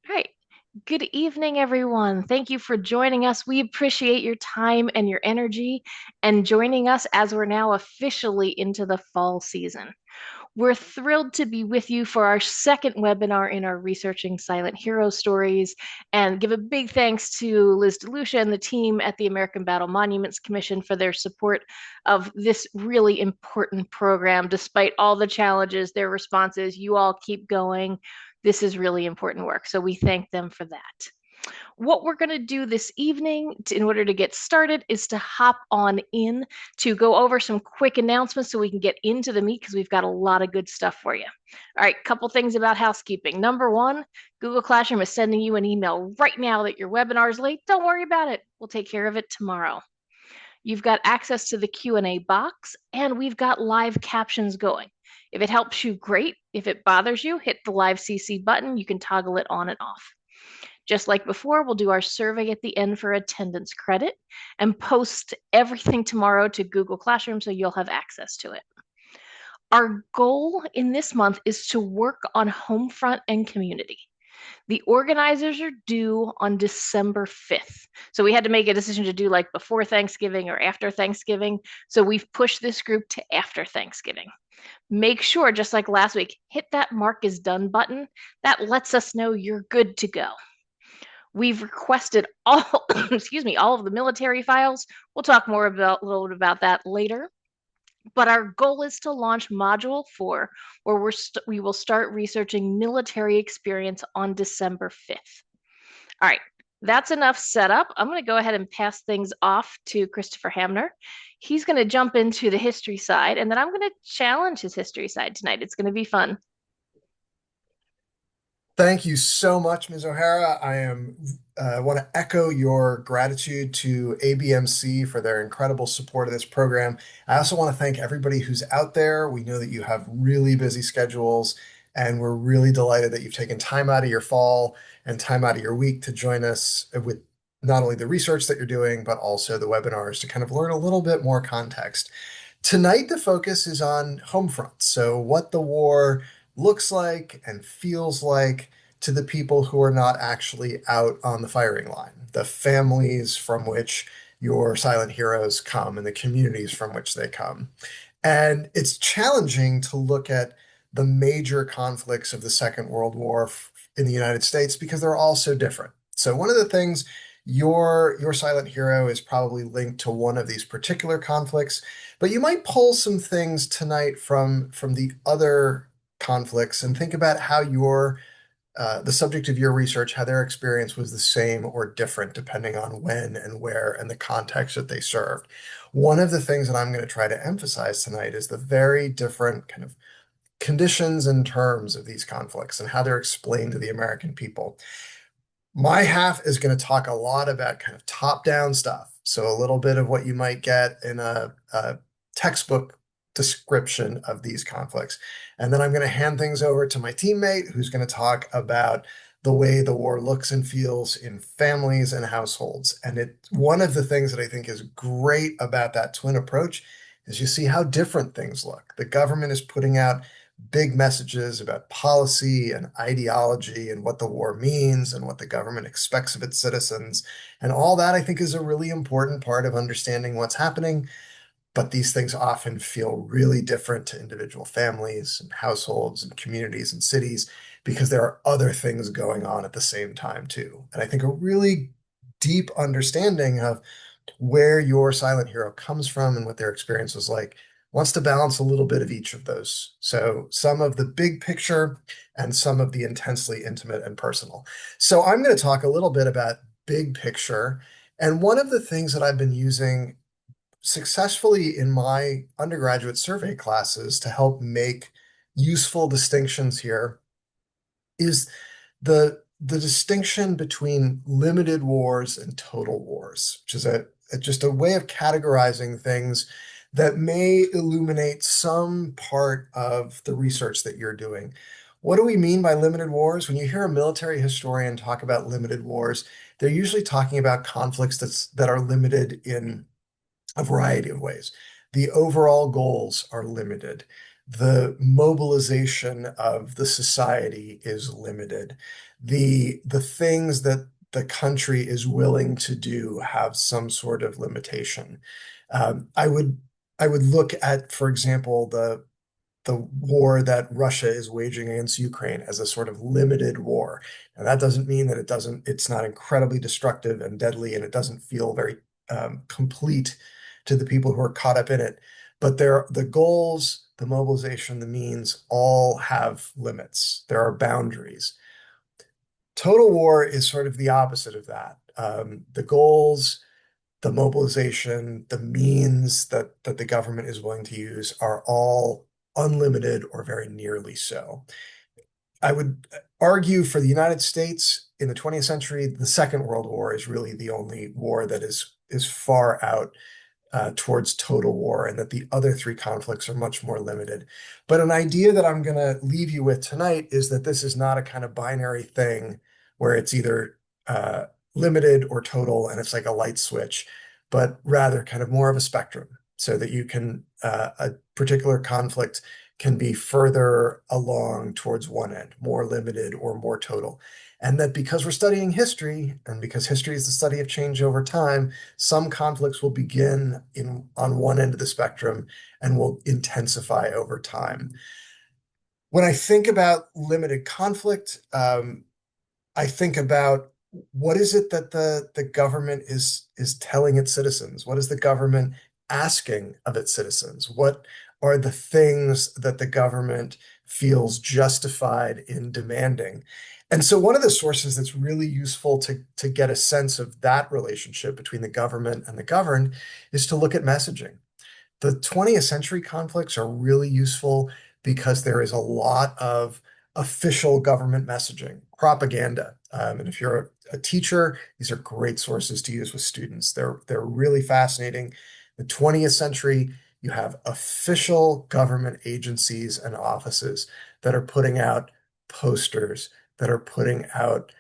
All right. Good evening, everyone. Thank you for joining us. We appreciate your time and your energy and joining us as we're now officially into the fall season. We're thrilled to be with you for our second webinar in our Researching Silent Hero Stories and give a big thanks to Liz DeLucia and the team at the American Battle Monuments Commission for their support of this really important program. Despite all the challenges, their responses, you all keep going. This is really important work, so we thank them for that. What we're going to do this evening in order to get started is to hop on in to go over some quick announcements so we can get into the meat because we've got a lot of good stuff for you. All right, couple things about housekeeping. Number one, Google Classroom is sending you an email right now that your webinar is late. Don't worry about it. We'll take care of it tomorrow. You've got access to the Q&A box, and we've got live captions going. If it helps you, great. If it bothers you, hit the live CC button. You can toggle it on and off. Just like before, we'll do our survey at the end for attendance credit and post everything tomorrow to Google Classroom so you'll have access to it. Our goal in this month is to work on Homefront and community. The organizers are due on December 5th. So we had to make a decision to do like before Thanksgiving or after Thanksgiving. So we've pushed this group to after Thanksgiving. Make sure, just like last week, hit that mark is done button. That lets us know you're good to go. We've requested all, excuse me, all of the military files. We'll talk more about a little bit about that later. But our goal is to launch Module 4, where we will start researching military experience on December 5th. All right, that's enough setup. I'm going to go ahead and pass things off to Christopher Hamner. He's going to jump into the history side, and then I'm going to challenge his history side tonight. It's going to be fun. Thank you so much, Ms. O'Hara. I want to echo your gratitude to ABMC for their incredible support of this program. I also want to thank everybody who's out there. We know that you have really busy schedules, and we're really delighted that you've taken time out of your fall and time out of your week to join us with not only the research that you're doing, but also the webinars to kind of learn a little bit more context. Tonight, the focus is on Homefront. So, what the war looks like and feels like to the people who are not actually out on the firing line, the families from which your silent heroes come and the communities from which they come. And it's challenging to look at the major conflicts of the Second World War in the United States because they're all so different. So one of the things your silent hero is probably linked to one of these particular conflicts, but you might pull some things tonight from the other conflicts and think about how your the subject of your research, how their experience was the same or different depending on when and where and the context that they served. One of the things that I'm going to try to emphasize tonight is the very different kind of conditions and terms of these conflicts and how they're explained to the American people. My half is going to talk a lot about kind of top-down stuff. So a little bit of what you might get in a textbook description of these conflicts. And then I'm going to hand things over to my teammate who's going to talk about the way the war looks and feels in families and households. And one of the things that I think is great about that twin approach is you see how different things look. The government is putting out big messages about policy and ideology and what the war means and what the government expects of its citizens. And all that, I think, is a really important part of understanding what's happening. But these things often feel really different to individual families and households and communities and cities because there are other things going on at the same time, too. And I think a really deep understanding of where your silent hero comes from and what their experience was like wants to balance a little bit of each of those. So some of the big picture and some of the intensely intimate and personal. So I'm going to talk a little bit about big picture. And one of the things that I've been using successfully in my undergraduate survey classes to help make useful distinctions here is the distinction between limited wars and total wars, which is just a way of categorizing things that may illuminate some part of the research that you're doing. What do we mean by limited wars? When you hear a military historian talk about limited wars, they're usually talking about conflicts that are limited in a variety of ways. The overall goals are limited. the mobilization of the society is limited. The things that the country is willing to do have some sort of limitation. I would look at, for example, the war that Russia is waging against Ukraine as a sort of limited war. And that doesn't mean that it's not incredibly destructive and deadly, and it doesn't feel very complete to the people who are caught up in it. But the goals, the mobilization, the means all have limits. There are boundaries. Total war is sort of the opposite of that. The goals, the mobilization, the means that the government is willing to use are all unlimited or very nearly so. I would argue for the United States in the 20th century, the Second World War is really the only war that is far out towards total war, and that the other three conflicts are much more limited. But an idea that I'm going to leave you with tonight is that this is not a kind of binary thing where it's either uh, limited or total, and it's like a light switch, but rather kind of more of a spectrum, so that you can, a particular conflict can be further along towards one end, more limited or more total. And that because we're studying history, and because history is the study of change over time, some conflicts will begin on one end of the spectrum and will intensify over time. When I think about limited conflict, I think about what is it that the government is telling its citizens? What is the government asking of its citizens? What are the things that the government feels justified in demanding? And so one of the sources that's really useful to get a sense of that relationship between the government and the governed is to look at messaging. The 20th century conflicts are really useful because there is a lot of official government messaging, propaganda. And if you're a teacher, these are great sources to use with students. They're really fascinating. The 20th century, you have official government agencies and offices that are putting out posters, that are putting out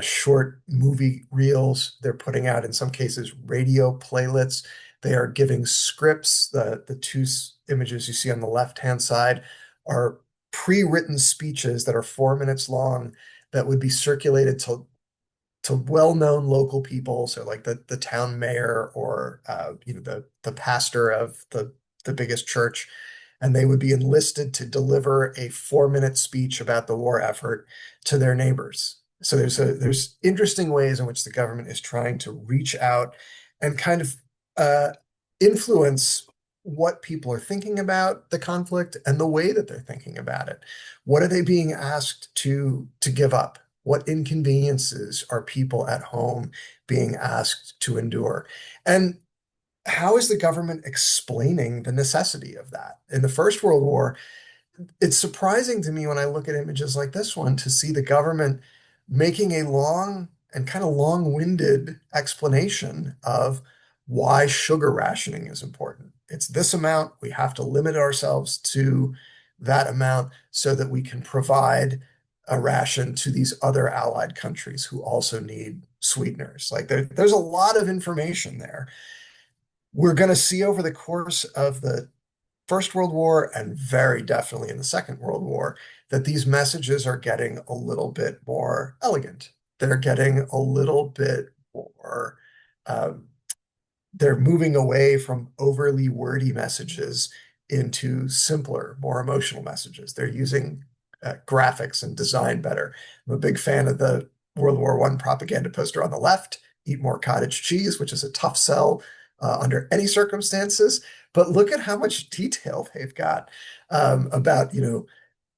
short movie reels. They're putting out, in some cases, radio playlets. They are giving scripts. The two images you see on the left-hand side are pre-written speeches that are 4 minutes long that would be circulated to well-known local people, so like the town mayor or the pastor of the biggest church, and they would be enlisted to deliver a 4 minute speech about the war effort to their neighbors. So there's interesting ways in which the government is trying to reach out and kind of uh, influence what people are thinking about the conflict and the way that they're thinking about it. What are they being asked to give up? What inconveniences are people at home being asked to endure? And how is the government explaining the necessity of that? In the First World War, it's surprising to me when I look at images like this one to see the government making a long and kind of long-winded explanation of why sugar rationing is important. It's this amount. We have to limit ourselves to that amount so that we can provide a ration to these other allied countries who also need sweeteners. Like there's a lot of information there. We're going to see over the course of the First World War and very definitely in the Second World War that these messages are getting a little bit more elegant. They're getting a little bit more, um, they're moving away from overly wordy messages into simpler, more emotional messages. They're using graphics and design better. I'm a big fan of the World War I propaganda poster on the left, eat more cottage cheese, which is a tough sell under any circumstances. But look at how much detail they've got about,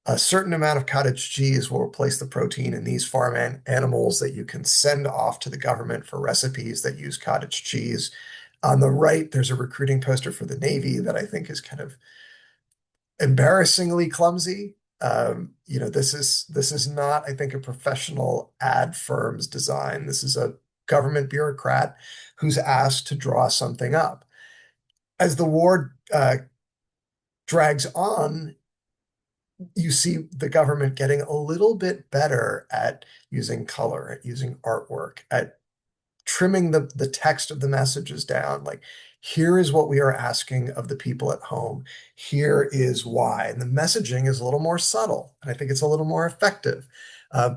a certain amount of cottage cheese will replace the protein in these farm animals that you can send off to the government for recipes that use cottage cheese. On the right, there's a recruiting poster for the Navy that I think is kind of embarrassingly clumsy. This is not, I think, a professional ad firm's design. This is a government bureaucrat who's asked to draw something up. As the war drags on, you see the government getting a little bit better at using color, at using artwork, at trimming the text of the messages down, like Here is what we are asking of the people at home. Here is why. And the messaging is a little more subtle, and I think it's a little more effective. Uh,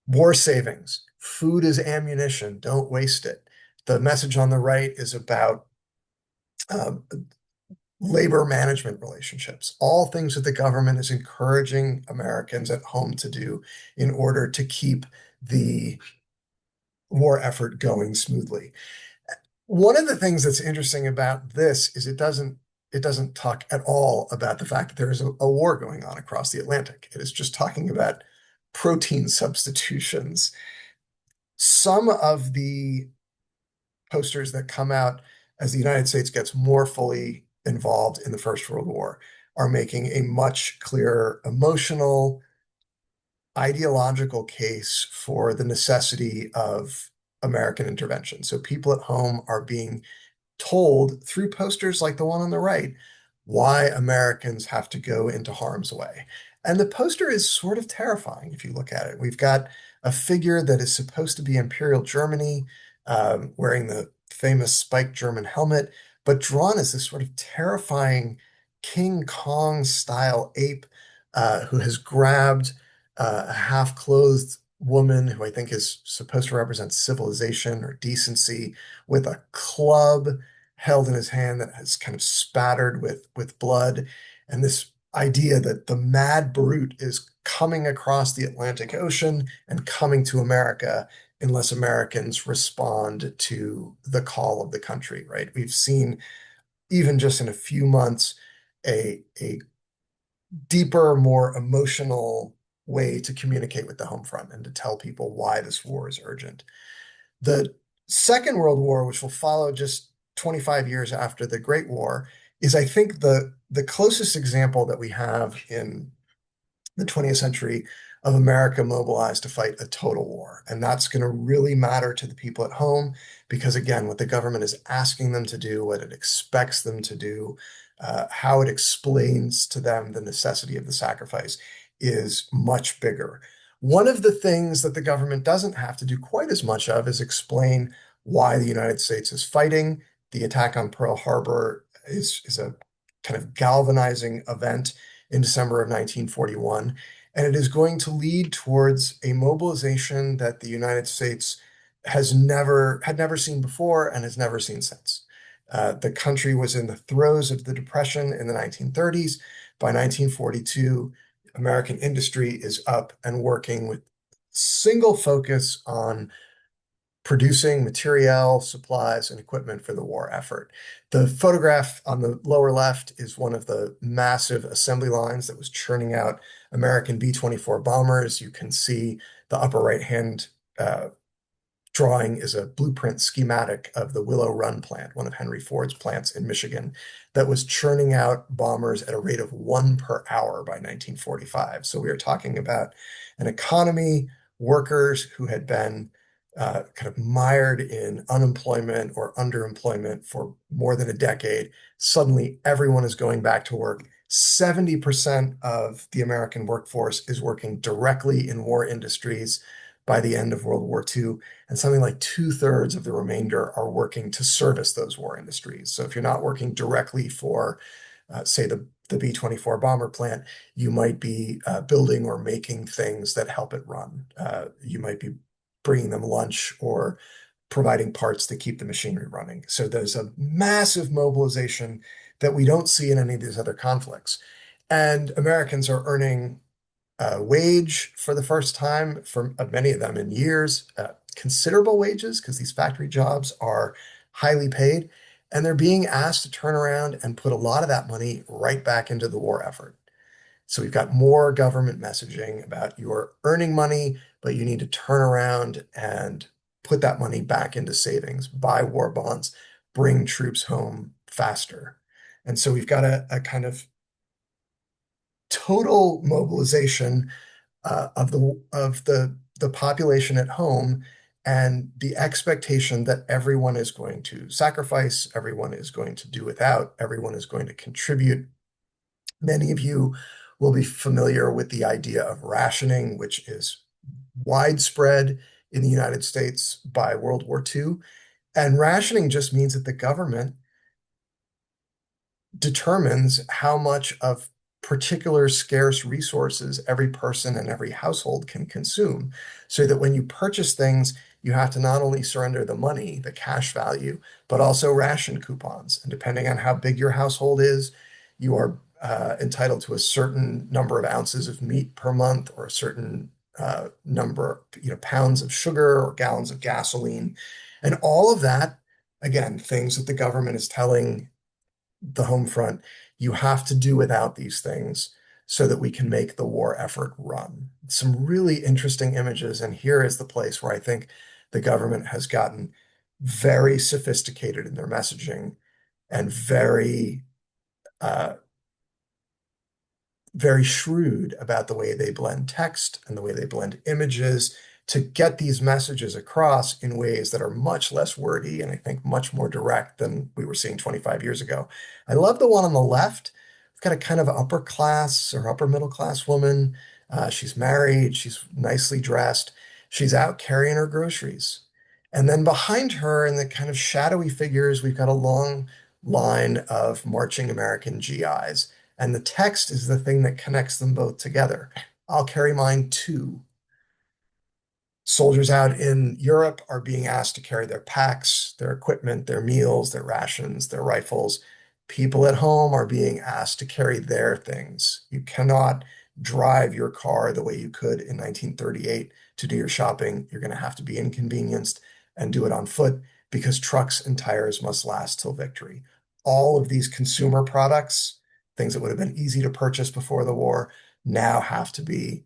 War savings, food is ammunition, don't waste it. The message on the right is about um, labor management relationships, all things that the government is encouraging Americans at home to do in order to keep the war effort going smoothly. One of the things that's interesting about this is it doesn't talk at all about the fact that there is a war going on across the Atlantic. It is just talking about protein substitutions. Some of the posters that come out as the United States gets more fully involved in the First World War are making a much clearer emotional, ideological case for the necessity of American intervention. So people at home are being told through posters like the one on the right why Americans have to go into harm's way. And the poster is sort of terrifying if you look at it. We've got a figure that is supposed to be Imperial Germany, wearing the famous spiked German helmet, but drawn as this sort of terrifying King Kong style ape who has grabbed a half-clothed woman who I think is supposed to represent civilization or decency with a club held in his hand that has kind of spattered with blood, and this idea that the mad brute is coming across the Atlantic Ocean and coming to America unless Americans respond to the call of the country, right? We've seen even just in a few months a deeper, more emotional way to communicate with the home front and to tell people why this war is urgent. The Second World War, which will follow just 25 years after the Great War, is I think the closest example that we have in the 20th century of America mobilized to fight a total war. And that's going to really matter to the people at home because, again, what the government is asking them to do, what it expects them to do, how it explains to them the necessity of the sacrifice is much bigger. One of the things that the government doesn't have to do quite as much of is explain why the United States is fighting. The attack on Pearl Harbor is a kind of galvanizing event in December of 1941, and it is going to lead towards a mobilization that the United States had never seen before and has never seen since. The country was in the throes of the Depression in the 1930s. By 1942, American industry is up and working with single focus on producing materiel, supplies, and equipment for the war effort. The photograph on the lower left is one of the massive assembly lines that was churning out American B-24 bombers. You can see the upper right-hand drawing is a blueprint schematic of the Willow Run plant, one of Henry Ford's plants in Michigan, that was churning out bombers at a rate of 1 per hour by 1945. So we are talking about an economy, workers who had been kind of mired in unemployment or underemployment for more than a decade. Suddenly, everyone is going back to work. 70% of the American workforce is working directly in war industries by the end of World War II, and something like 2/3 of the remainder are working to service those war industries. So if you're not working directly for, say, the B-24 bomber plant, you might be building or making things that help it run. You might be bringing them lunch or providing parts to keep the machinery running. So there's a massive mobilization that we don't see in any of these other conflicts. And Americans are earning wage for the first time for many of them in years, considerable wages because these factory jobs are highly paid. And they're being asked to turn around and put a lot of that money right back into the war effort. So we've got more government messaging about you're earning money, but you need to turn around and put that money back into savings, buy war bonds, bring troops home faster. And so we've got a kind of total mobilization of the population at home and the expectation that everyone is going to sacrifice, everyone is going to do without, everyone is going to contribute. Many of you will be familiar with the idea of rationing, which is widespread in the United States by World War II. And rationing just means that the government determines how much of particular scarce resources every person and every household can consume. So that when you purchase things, you have to not only surrender the money, the cash value, but also ration coupons. And depending on how big your household is, you are entitled to a certain number of ounces of meat per month or a certain number, pounds of sugar or gallons of gasoline. And all of that, again, things that the government is telling the home front, you have to do without these things so that we can make the war effort run. Some really interesting images. And here is the place where I think the government has gotten very sophisticated in their messaging and uh, very shrewd about the way they blend text and the way they blend images to get these messages across in ways that are much less wordy and I think much more direct than we were seeing 25 years ago. I love the one on the left. We've got a kind of upper class or upper middle class woman. She's married, she's nicely dressed, she's out carrying her groceries. And then behind her, in the kind of shadowy figures, we've got a long line of marching American GIs. And the text is the thing that connects them both together. I'll carry mine too. Soldiers out in Europe are being asked to carry their packs, their equipment, their meals, their rations, their rifles. People at home are being asked to carry their things. You cannot drive your car the way you could in 1938 to do your shopping. You're going to have to be inconvenienced and do it on foot because trucks and tires must last till victory. All of these consumer products, things that would have been easy to purchase before the war, now have to be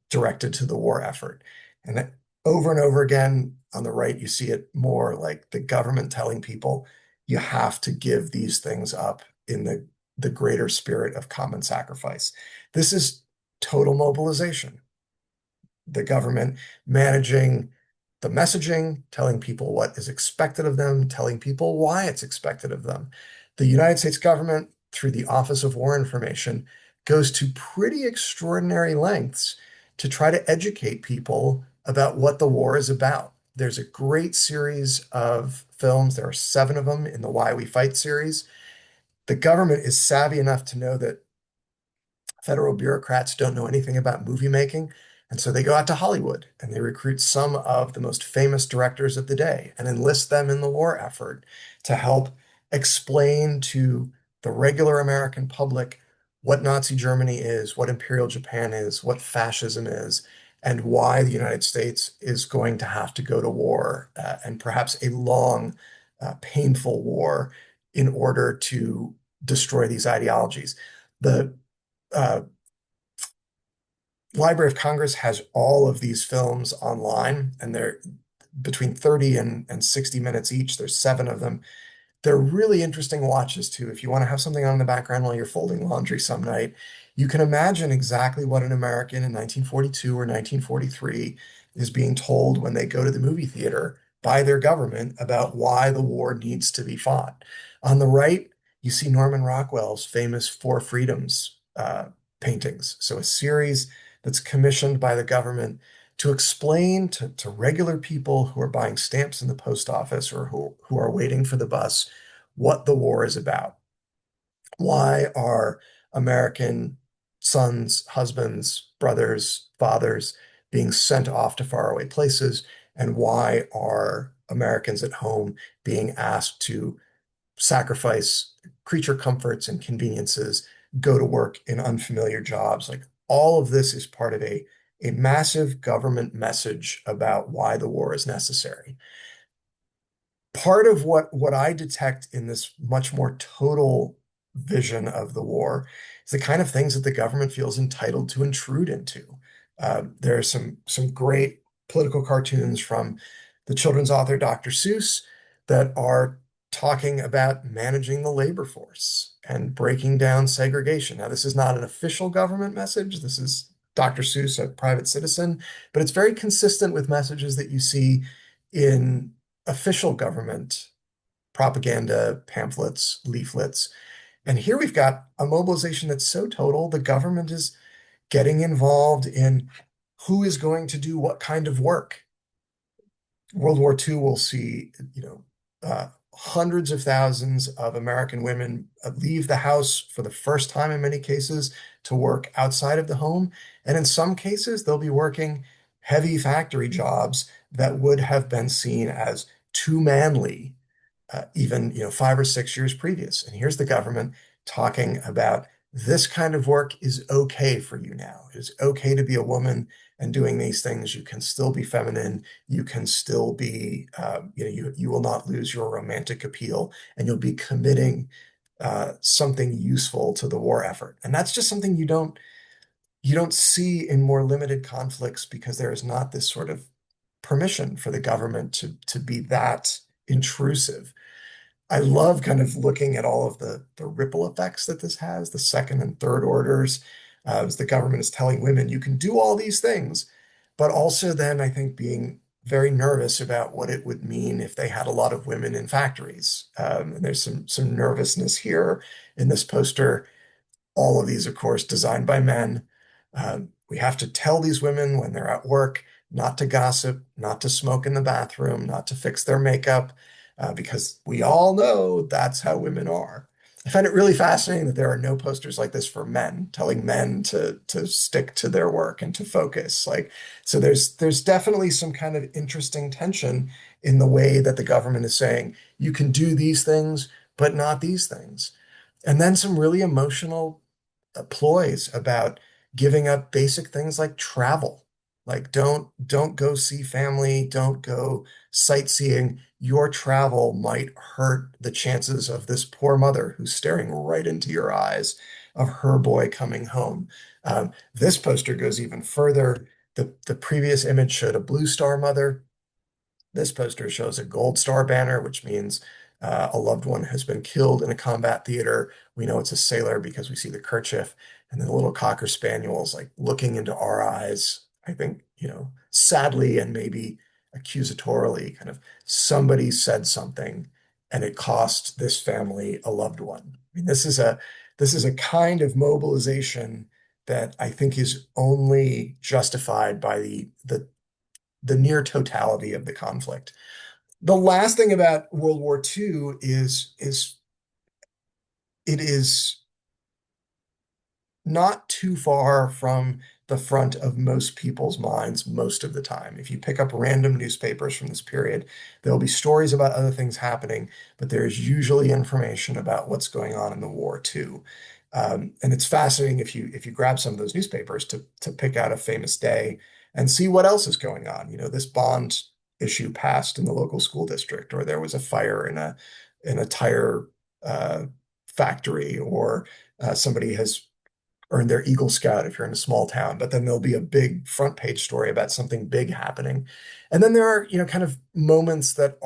directed to the war effort. And that over and over again on the right, you see it more like the government telling people you have to give these things up in the greater spirit of common sacrifice. This is total mobilization. The government managing the messaging, telling people what is expected of them, telling people why it's expected of them. The United States government, through the Office of War Information, goes to pretty extraordinary lengths to try to educate people about what the war is about. There's a great series of films. There are 7 of them in the Why We Fight series. The government is savvy enough to know that federal bureaucrats don't know anything about movie making. And so they go out to Hollywood and they recruit some of the most famous directors of the day and enlist them in the war effort to help explain to the regular American public what Nazi Germany is, what Imperial Japan is, what fascism is, and why the United States is going to have to go to war, and perhaps a long, painful war in order to destroy these ideologies. The uh, Library of Congress has all of these films online, and they're between 30 and 60 minutes each. There's 7 of them. They're really interesting watches too. If you want to have something on in the background while you're folding laundry some night, you can imagine exactly what an American in 1942 or 1943 is being told when they go to the movie theater by their government about why the war needs to be fought. On the right, you see Norman Rockwell's famous Four Freedoms paintings. So a series that's commissioned by the government to explain to regular people who are buying stamps in the post office or who are waiting for the bus what the war is about. Why are American sons, husbands, brothers, fathers being sent off to faraway places? And why are Americans at home being asked to sacrifice creature comforts and conveniences, go to work in unfamiliar jobs? Like all of this is part of a massive government message about why the war is necessary. Part of what I detect in this much more total vision of the war is the kind of things that the government feels entitled to intrude into. There are some great political cartoons from the children's author Dr. Seuss that are talking about managing the labor force and breaking down segregation. Now, this is not an official government message. This is Dr. Seuss, a private citizen, but it's very consistent with messages that you see in official government propaganda, pamphlets, leaflets. And here we've got a mobilization that's so total, the government is getting involved in who is going to do what kind of work. World War II will see, hundreds of thousands of American women leave the house for the first time in many cases to work outside of the home. And in some cases, they'll be working heavy factory jobs that would have been seen as too manly, even 5 or 6 years previous. And here's the government talking about this kind of work is okay for you now. It's okay to be a woman and doing these things. You can still be feminine. You can still be, you will not lose your romantic appeal, and you'll be committing something useful to the war effort. And that's just something you don't see in more limited conflicts because there is not this sort of permission for the government to be that intrusive. I love kind of looking at all of the ripple effects that this has, the second and third orders, as the government is telling women, you can do all these things, but also then I think being very nervous about what it would mean if they had a lot of women in factories. And there's some nervousness here in this poster. All of these, of course, designed by men. We have to tell these women when they're at work not to gossip, not to smoke in the bathroom, not to fix their makeup, because we all know that's how women are. I find it really fascinating that there are no posters like this for men, telling men to stick to their work and to focus. Like, so there's definitely some kind of interesting tension in the way that the government is saying you can do these things, but not these things. And then some really emotional ploys about giving up basic things like travel. Like don't go see family, don't go sightseeing. Your travel might hurt the chances of this poor mother who's staring right into your eyes of her boy coming home. This poster goes even further. The previous image showed a Blue Star mother. This poster shows a gold star banner, which means a loved one has been killed in a combat theater. We know it's a sailor because we see the kerchief, and then the little cocker spaniels like looking into our eyes. I think, sadly and maybe accusatorily, kind of somebody said something and it cost this family a loved one. I mean, this is a kind of mobilization that I think is only justified by the near totality of the conflict. The last thing about World War II is it is not too far from the front of most people's minds most of the time. If you pick up random newspapers from this period, there'll be stories about other things happening, but there's usually information about what's going on in the war too. And it's fascinating if you grab some of those newspapers to pick out a famous day and see what else is going on. This bond issue passed in the local school district, or there was a fire in a tire uh, factory, or somebody has earned their Eagle Scout if you're in a small town. But then there'll be a big front page story about something big happening, and then there are kind of moments that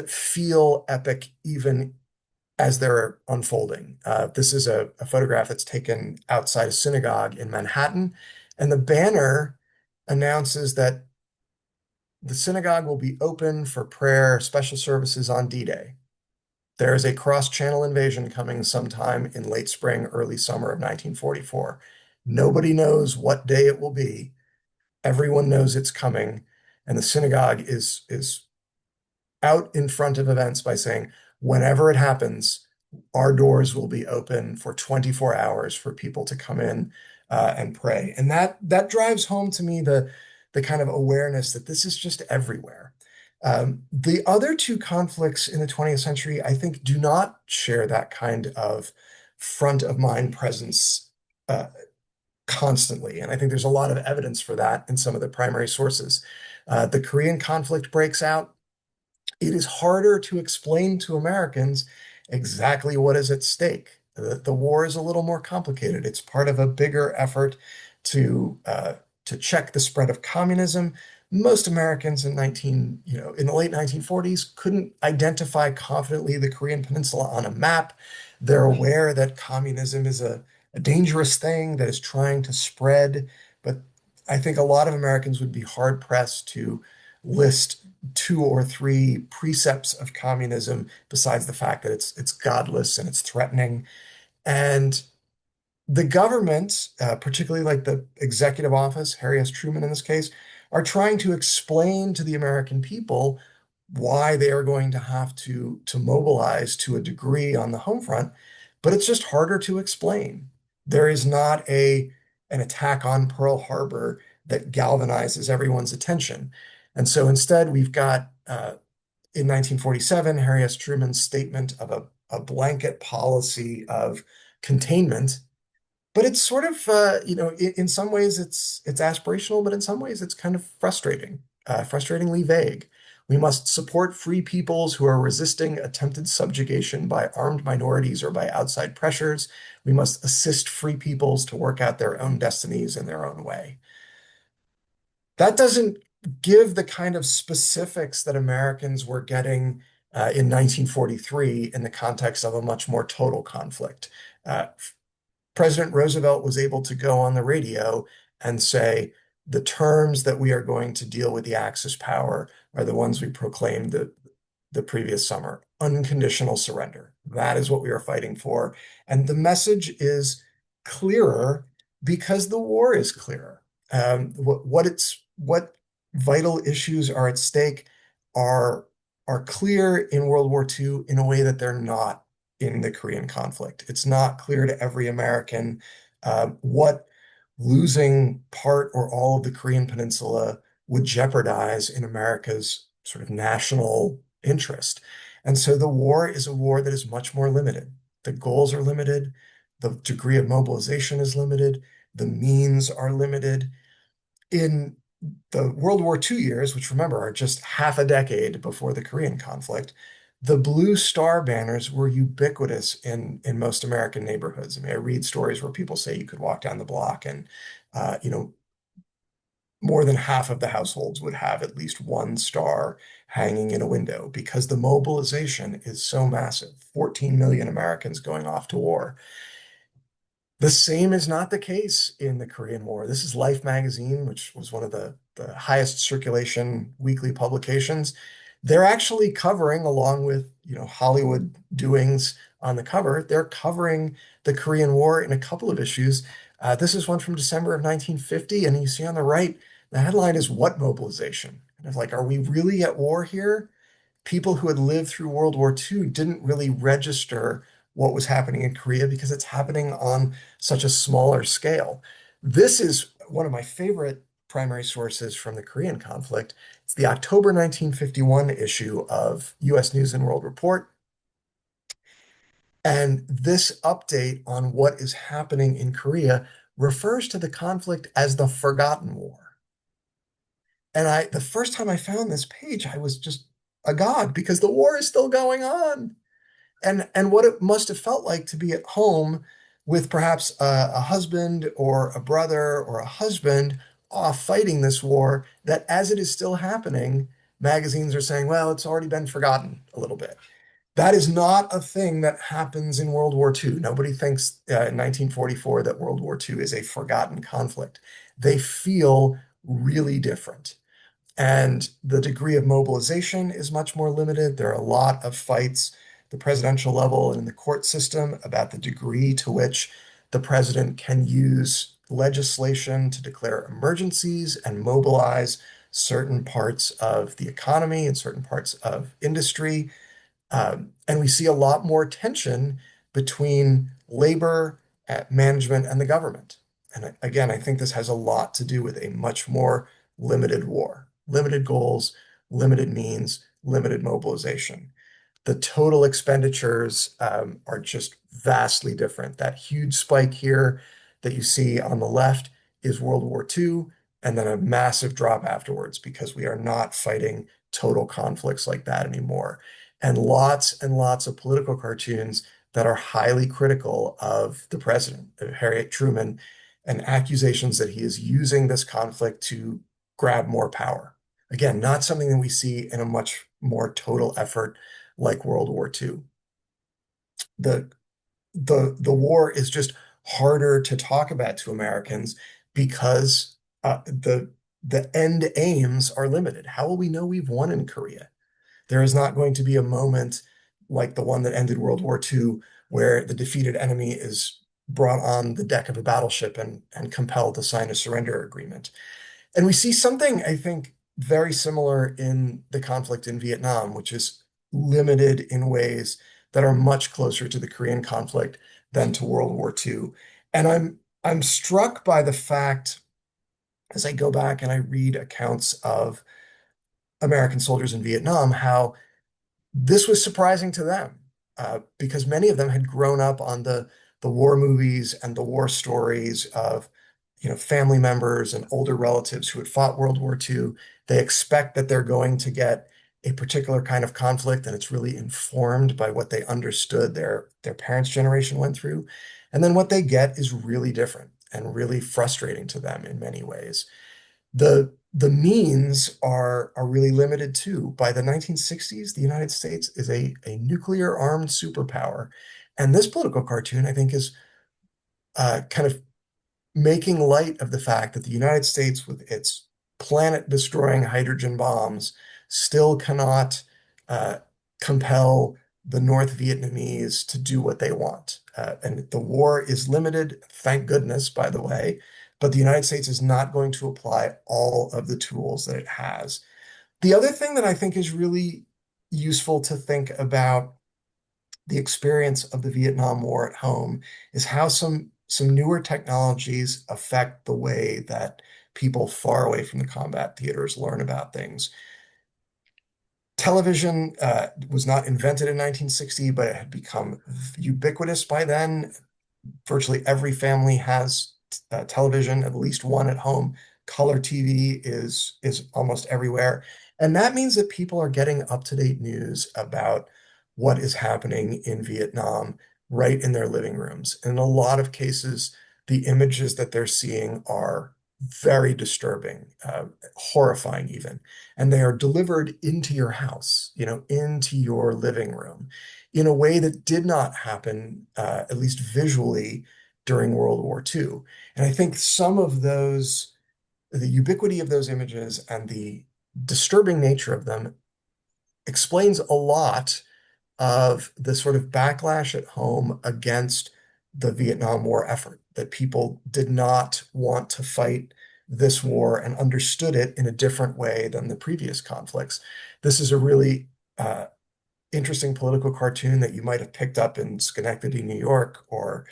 feel epic even as they're unfolding. This is a photograph that's taken outside a synagogue in Manhattan, and the banner announces that the synagogue will be open for prayer, special services on D-Day. There is a cross-channel invasion coming sometime in late spring, early summer of 1944. Nobody knows what day it will be. Everyone knows it's coming, and the synagogue is out in front of events by saying, whenever it happens, our doors will be open for 24 hours for people to come in and pray. And that drives home to me the kind of awareness that this is just everywhere. The other two conflicts in the 20th century, I think, do not share that kind of front of mind presence constantly. And I think there's a lot of evidence for that in some of the primary sources. The Korean conflict breaks out. It is harder to explain to Americans exactly what is at stake. The war is a little more complicated. It's part of a bigger effort to check the spread of communism. Most Americans in the late 1940s couldn't identify confidently the Korean Peninsula on a map. They're aware that communism is a dangerous thing that is trying to spread, but I think a lot of Americans would be hard pressed to list two or three precepts of communism besides the fact that it's godless and it's threatening. And the government, particularly like the executive office, Harry S. Truman in this case, are trying to explain to the American people why they are going to have to mobilize to a degree on the home front, but it's just harder to explain. There is not an attack on Pearl Harbor that galvanizes everyone's attention. And so instead, we've got in 1947, Harry S. Truman's statement of a blanket policy of containment. But it's sort of, in some ways it's aspirational, but in some ways it's kind of frustrating, frustratingly vague. We must support free peoples who are resisting attempted subjugation by armed minorities or by outside pressures. We must assist free peoples to work out their own destinies in their own way. That doesn't give the kind of specifics that Americans were getting in 1943 in the context of a much more total conflict. Uh, President Roosevelt was able to go on the radio and say, the terms that we are going to deal with the Axis power are the ones we proclaimed the previous summer. Unconditional surrender. That is what we are fighting for. And the message is clearer because the war is clearer. What vital issues are at stake are clear in World War II in a way that they're not in the Korean conflict. It's not clear to every American what losing part or all of the Korean Peninsula would jeopardize in America's sort of national interest. And so the war is a war that is much more limited. The goals are limited, the degree of mobilization is limited, the means are limited. In the World War II years, which remember are just half a decade before the Korean conflict, the Blue Star banners were ubiquitous in most American neighborhoods. I mean, I read stories where people say you could walk down the block and, more than half of the households would have at least one star hanging in a window because the mobilization is so massive. 14 million Americans going off to war. The same is not the case in the Korean War. This is Life magazine, which was one of the highest circulation weekly publications. They're actually covering, along with Hollywood doings on the cover, they're covering the Korean War in a couple of issues. This is one from December of 1950, and you see on the right, the headline is "What Mobilization?" Kind of like, are we really at war here? People who had lived through World War II didn't really register what was happening in Korea because it's happening on such a smaller scale. This is one of my favorite primary sources from the Korean conflict. It's the October 1951 issue of US News and World Report. And this update on what is happening in Korea refers to the conflict as the Forgotten War. And the first time I found this page, I was just agog because the war is still going on. And what it must have felt like to be at home with perhaps a husband or a brother or a husband off fighting this war, that as it is still happening, magazines are saying, well, it's already been forgotten a little bit. That is not a thing that happens in World War II. Nobody thinks in 1944 that World War II is a forgotten conflict. They feel really different. And the degree of mobilization is much more limited. There are a lot of fights at the presidential level and in the court system about the degree to which the president can use legislation to declare emergencies and mobilize certain parts of the economy and certain parts of industry. And we see a lot more tension between labor, management, and the government. And again, I think this has a lot to do with a much more limited war, limited goals, limited means, limited mobilization. The total expenditures are just vastly different. That huge spike here that you see on the left is World War II, and then a massive drop afterwards because we are not fighting total conflicts like that anymore. And lots of political cartoons that are highly critical of the president, of Harry Truman, and accusations that he is using this conflict to grab more power. Again, not something that we see in a much more total effort like World War II. The the war is just harder to talk about to Americans because the end aims are limited. How will we know we've won in Korea? There is not going to be a moment like the one that ended World War II where the defeated enemy is brought on the deck of a battleship and compelled to sign a surrender agreement. And we see something, I think, very similar in the conflict in Vietnam, which is limited in ways that are much closer to the Korean conflict than to World War II. And I'm struck by the fact as I go back and I read accounts of American soldiers in Vietnam, how this was surprising to them because many of them had grown up on the war movies and the war stories of family members and older relatives who had fought World War II. They expect that they're going to get a particular kind of conflict, and it's really informed by what they understood their parents' generation went through. And then what they get is really different and really frustrating to them in many ways. The means are really limited too. By the 1960s, the United States is a nuclear armed superpower. And this political cartoon, I think, is kind of making light of the fact that the United States, with its planet-destroying hydrogen bombs, still cannot uh, compel the North Vietnamese to do what they want. And the war is limited, thank goodness, by the way, but the United States is not going to apply all of the tools that it has. The other thing that I think is really useful to think about the experience of the Vietnam War at home is how some newer technologies affect the way that people far away from the combat theaters learn about things. Television was not invented in 1960, but it had become ubiquitous by then. Virtually every family has television, at least one at home. Color TV is almost everywhere. And that means that people are getting up-to-date news about what is happening in Vietnam right in their living rooms. And in a lot of cases, the images that they're seeing are very disturbing, horrifying even. And they are delivered into your house, into your living room in a way that did not happen, at least visually, during World War II. And I think some of those, the ubiquity of those images and the disturbing nature of them explains a lot of the sort of backlash at home against the Vietnam War effort, that people did not want to fight this war and understood it in a different way than the previous conflicts. This is a really interesting political cartoon that you might have picked up in Schenectady, New York, or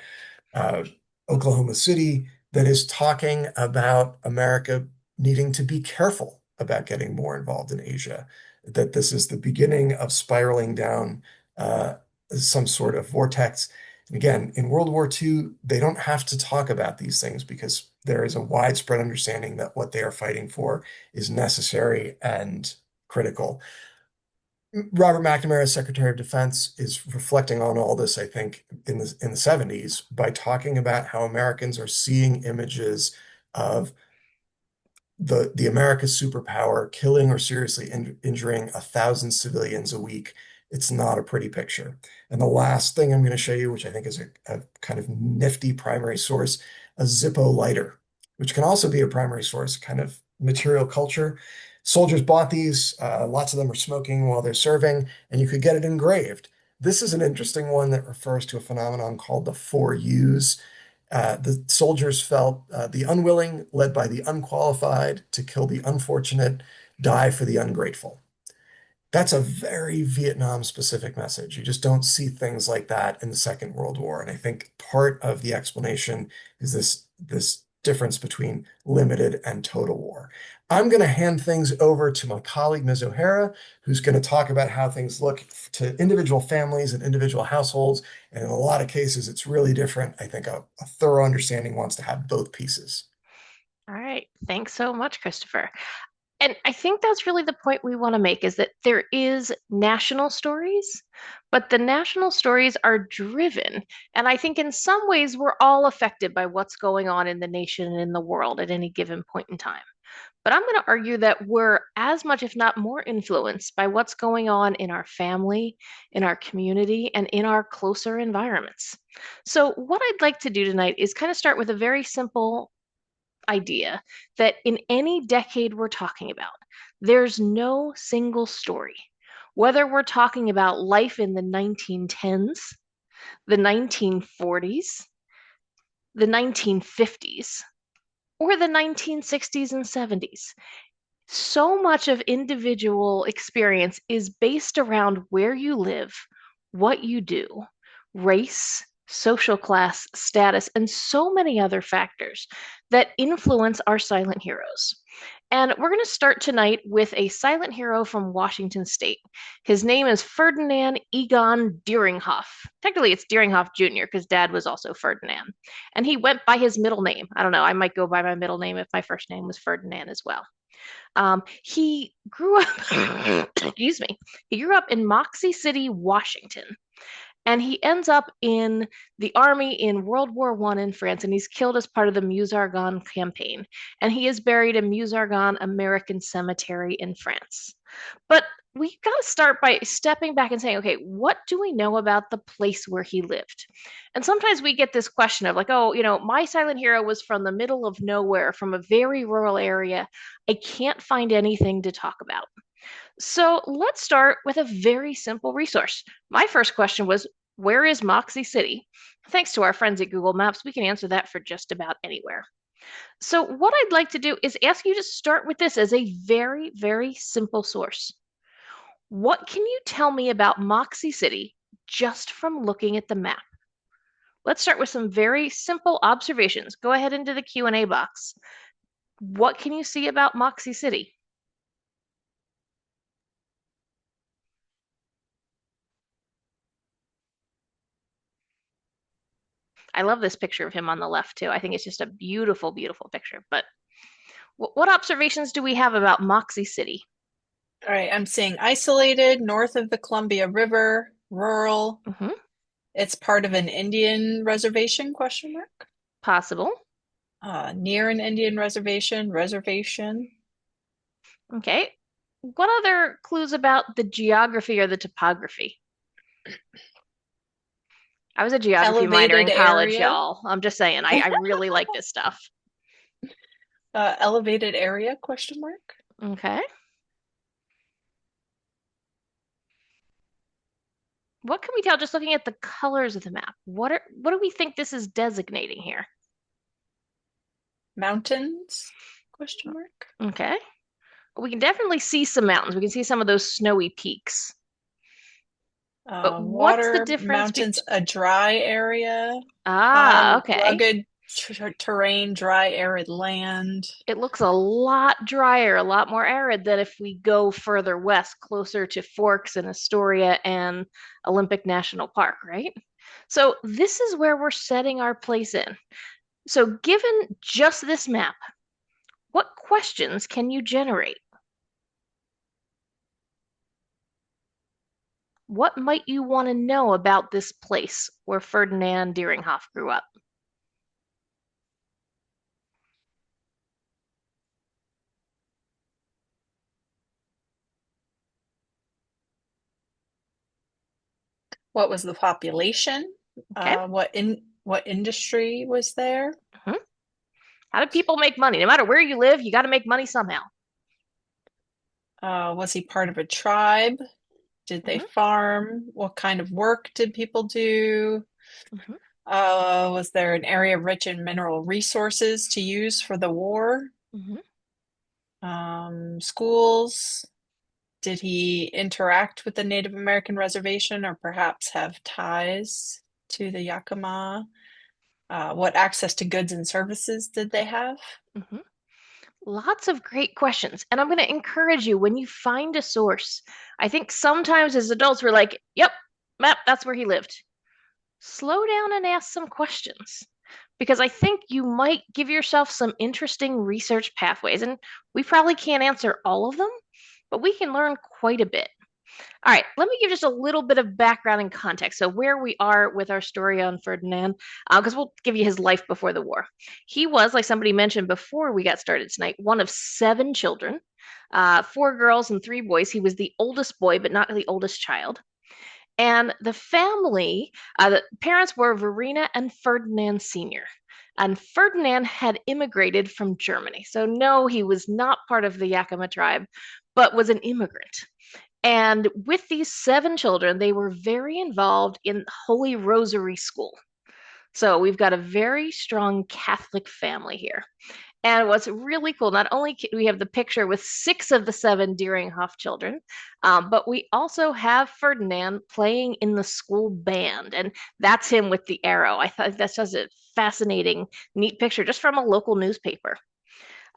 uh, Oklahoma City, that is talking about America needing to be careful about getting more involved in Asia, that this is the beginning of spiraling down uh, some sort of vortex. And again, in World War II, they don't have to talk about these things because there is a widespread understanding that what they are fighting for is necessary and critical. Robert McNamara, Secretary of Defense, is reflecting on all this, I think, in the 70s by talking about how Americans are seeing images of the America's superpower killing or seriously injuring 1,000 civilians a week. It's not a pretty picture. And the last thing I'm going to show you, which I think is a kind of nifty primary source, a Zippo lighter, which can also be a primary source, kind of material culture. Soldiers bought these, lots of them are smoking while they're serving, and you could get it engraved. This is an interesting one that refers to a phenomenon called the 4Us. The soldiers felt the unwilling led by the unqualified to kill the unfortunate, die for the ungrateful. That's a very Vietnam specific message. You just don't see things like that in the Second World War. And I think part of the explanation is this difference between limited and total war. I'm going to hand things over to my colleague, Ms. O'Hara, who's going to talk about how things look to individual families and individual households. And in a lot of cases, it's really different. I think a thorough understanding wants to have both pieces. All right. Thanks so much, Christopher. And I think that's really the point we want to make is that there is national stories, but the national stories are driven. And I think in some ways we're all affected by what's going on in the nation and in the world at any given point in time. But I'm going to argue that we're as much, if not more, influenced by what's going on in our family, in our community, and in our closer environments. So, what I'd like to do tonight is kind of start with a very simple idea that in any decade we're talking about, there's no single story. Whether we're talking about life in the 1910s, the 1940s, the 1950s, or the 1960s and 70s, So much of individual experience is based around where you live, what you do, race, social class, status, and so many other factors that influence our silent heroes. And we're going to start tonight with a silent hero from Washington State. His name is Ferdinand Egon Deringhoff. Technically, it's Deringhoff Jr. because dad was also Ferdinand. And he went by his middle name. I don't know, I might go by my middle name if my first name was Ferdinand as well. He grew up, excuse me, he grew up in Moxie City, Washington, and he ends up in the army in World War I in France, and he's killed as part of the Meuse-Argonne campaign. And he is buried in Meuse-Argonne American Cemetery in France. But we got to start by stepping back and saying, okay, what do we know about the place where he lived? And sometimes we get this question of like, oh, my silent hero was from the middle of nowhere, from a very rural area. I can't find anything to talk about. So let's start with a very simple resource. My first question was, where is Moxie City? Thanks to our friends at Google Maps, we can answer that for just about anywhere. So what I'd like to do is ask you to start with this as a very, very simple source. What can you tell me about Moxie City just from looking at the map? Let's start with some very simple observations. Go ahead into the Q&A box. What can you see about Moxie City? I love this picture of him on the left too. I think it's just a beautiful, beautiful picture. But what observations do we have about Moxie City? All right, I'm seeing isolated, north of the Columbia River, rural. Hmm. It's part of an Indian reservation, question mark. Possible. Near an Indian reservation, reservation. Okay. What other clues about the geography or the topography? I was a geography minor in Elevated college, area. y'all. I'm just saying, I really like this stuff. Elevated area, question mark. Okay. What can we tell just looking at the colors of the map? What do we think this is designating here? Mountains, question mark. Okay. We can definitely see some mountains. We can see some of those snowy peaks. But what's the Water, difference mountains, a dry area. Okay. Rugged terrain, dry, arid land. It looks a lot drier, a lot more arid than if we go further west, closer to Forks and Astoria and Olympic National Park, right? So this is where we're setting our place in. So given just this map, what questions can you generate? What might you want to know about this place where Ferdinand Deringhoff grew up? What was the population? Okay. What industry was there? Mhm. How do people make money? No matter where you live, you got to make money somehow. Was he part of a tribe? Did they Mhm. farm? What kind of work did people do? Mhm. Was there an area rich in mineral resources to use for the war? Mhm. Schools? Did he interact with the Native American reservation or perhaps have ties to the Yakima? What access to goods and services did they have? Mhm. Lots of great questions. And I'm going to encourage you when you find a source. I think sometimes as adults, we're like, yep, map, that's where he lived. Slow down and ask some questions because I think you might give yourself some interesting research pathways. And we probably can't answer all of them, but we can learn quite a bit. All right, let me give just a little bit of background and context. So, where we are with our story on Ferdinand, because we'll give you his life before the war. He was, like somebody mentioned before we got started tonight, one of seven children, four girls and three boys. He was the oldest boy, but not the oldest child. And the family, the parents were Verena and Ferdinand Sr. And Ferdinand had immigrated from Germany. So, no, he was not part of the Yakima tribe, but was an immigrant. And with these seven children, they were very involved in Holy Rosary School. So we've got a very strong Catholic family here. And what's really cool, not only do we have the picture with six of the seven Deeringhoff children, but we also have Ferdinand playing in the school band. And that's him with the arrow. I thought that's just a fascinating, neat picture just from a local newspaper.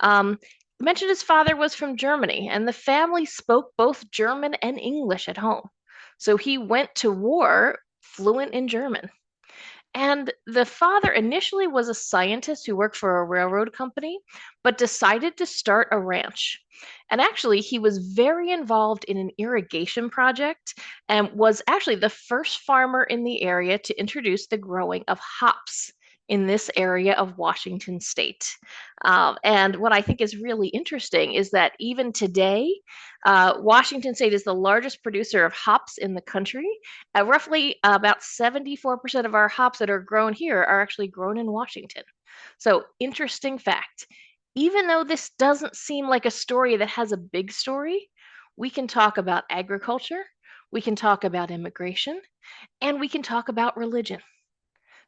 Mentioned his father was from Germany, and the family spoke both German and English at home. So he went to war fluent in German. And the father initially was a scientist who worked for a railroad company, but decided to start a ranch. And actually, he was very involved in an irrigation project and was actually the first farmer in the area to introduce the growing of hops in this area of Washington state. And what I think is really interesting is that even today, Washington state is the largest producer of hops in the country. Roughly about 74% of our hops that are grown here are actually grown in Washington. So, interesting fact. Even though this doesn't seem like a story that has a big story, we can talk about agriculture, we can talk about immigration, and we can talk about religion.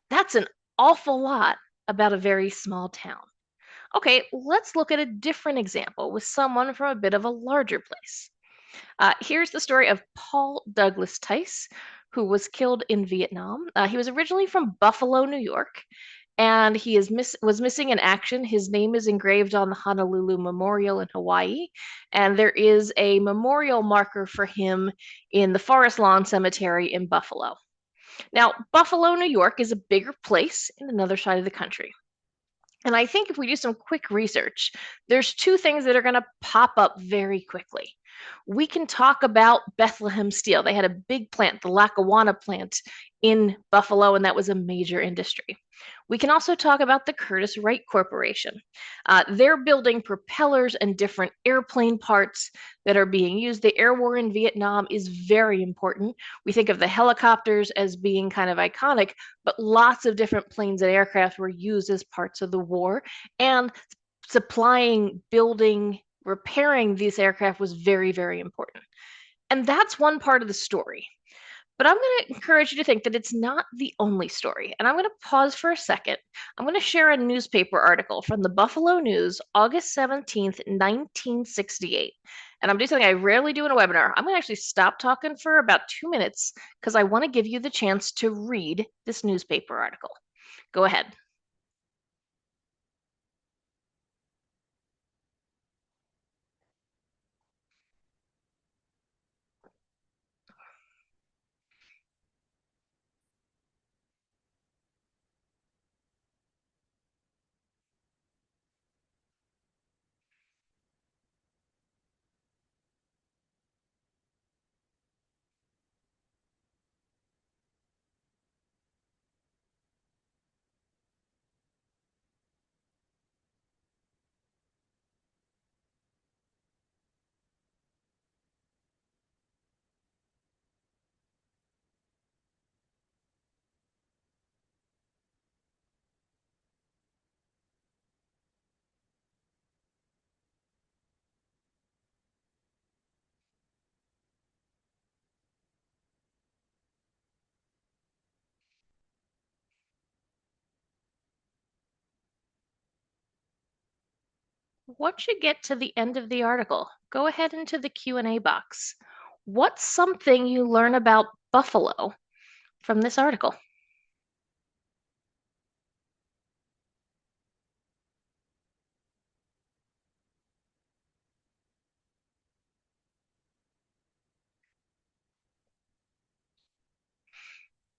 That's an awful lot about a very small town. Okay, let's look at a different example with someone from a bit of a larger place. Here's the story of Paul Douglas Tice, who was killed in Vietnam. He was originally from Buffalo, New York, and he was missing in action. His name is engraved on the Honolulu Memorial in Hawaii, and there is a memorial marker for him in the Forest Lawn Cemetery in Buffalo. Now, Buffalo, New York is a bigger place in another side of the country. And I think if we do some quick research, there's two things that are going to pop up very quickly. We can talk about Bethlehem Steel. They had a big plant, the Lackawanna plant in Buffalo, and that was a major industry. We can also talk about the Curtiss Wright Corporation. They're building propellers and different airplane parts that are being used. The air war in Vietnam is very important. We think of the helicopters as being kind of iconic, but lots of different planes and aircraft were used as parts of the war. And supplying, building, repairing these aircraft was very, very important. And that's one part of the story. But I'm going to encourage you to think that it's not the only story. And I'm going to pause for a second. I'm going to share a newspaper article from the Buffalo News, August 17th, 1968. And I'm doing something I rarely do in a webinar. I'm going to actually stop talking for about 2 minutes because I want to give you the chance to read this newspaper article. Go ahead. Once you get to the end of the article, go ahead into the Q&A box. What's something you learn about Buffalo from this article?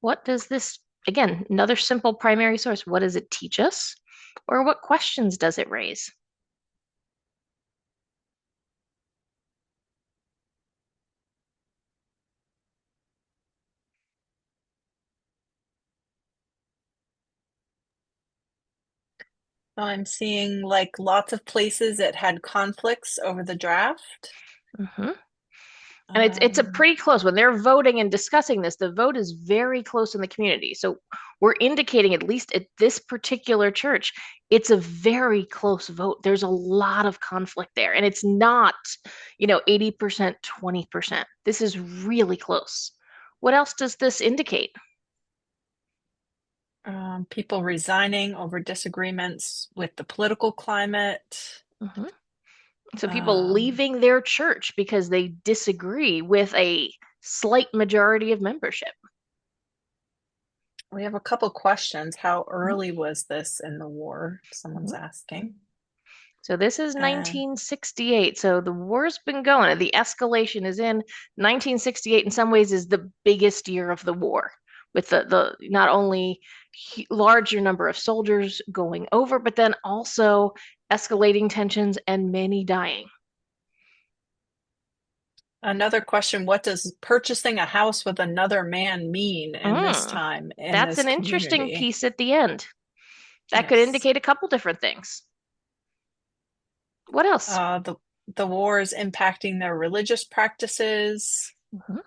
What does this, again, another simple primary source, what does it teach us? Or what questions does it raise? I'm seeing like lots of places that had conflicts over the draft. Mm-hmm. And it's a pretty close. When they're voting and discussing this, the vote is very close in the community. So we're indicating, at least at this particular church, it's a very close vote. There's a lot of conflict there. And it's not, 80%, 20%. This is really close. What else does this indicate? People resigning over disagreements with the political climate. Mhm. So people Um, leaving their church because they disagree with a slight majority of membership. we have a couple questions. How Mhm. early was this in the war? Someone's Mhm. asking. So this is Uh, 1968. So the war's been going. The escalation is in 1968. In some ways, is the biggest year of the war, with the not only larger number of soldiers going over, but then also escalating tensions and many dying. Another question, what does purchasing a house with another man mean in this Mm, time in that's this an interesting community? piece at the end. That could Yes. indicate a couple different things. What else? Uh, the the war is impacting their religious practices, Mhm,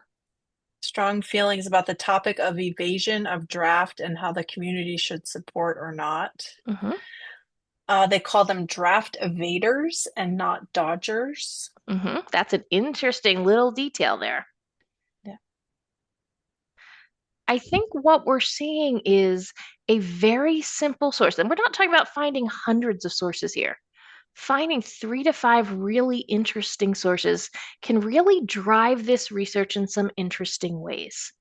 strong feelings about the topic of evasion of draft and how the community should support or not. mhm, They call them draft evaders and not dodgers. mhm. That's an interesting little detail there. Yeah. I think what we're seeing is a very simple source. And we're not talking about finding hundreds of sources here. Finding 3 to 5 really interesting sources can really drive this research in some interesting ways.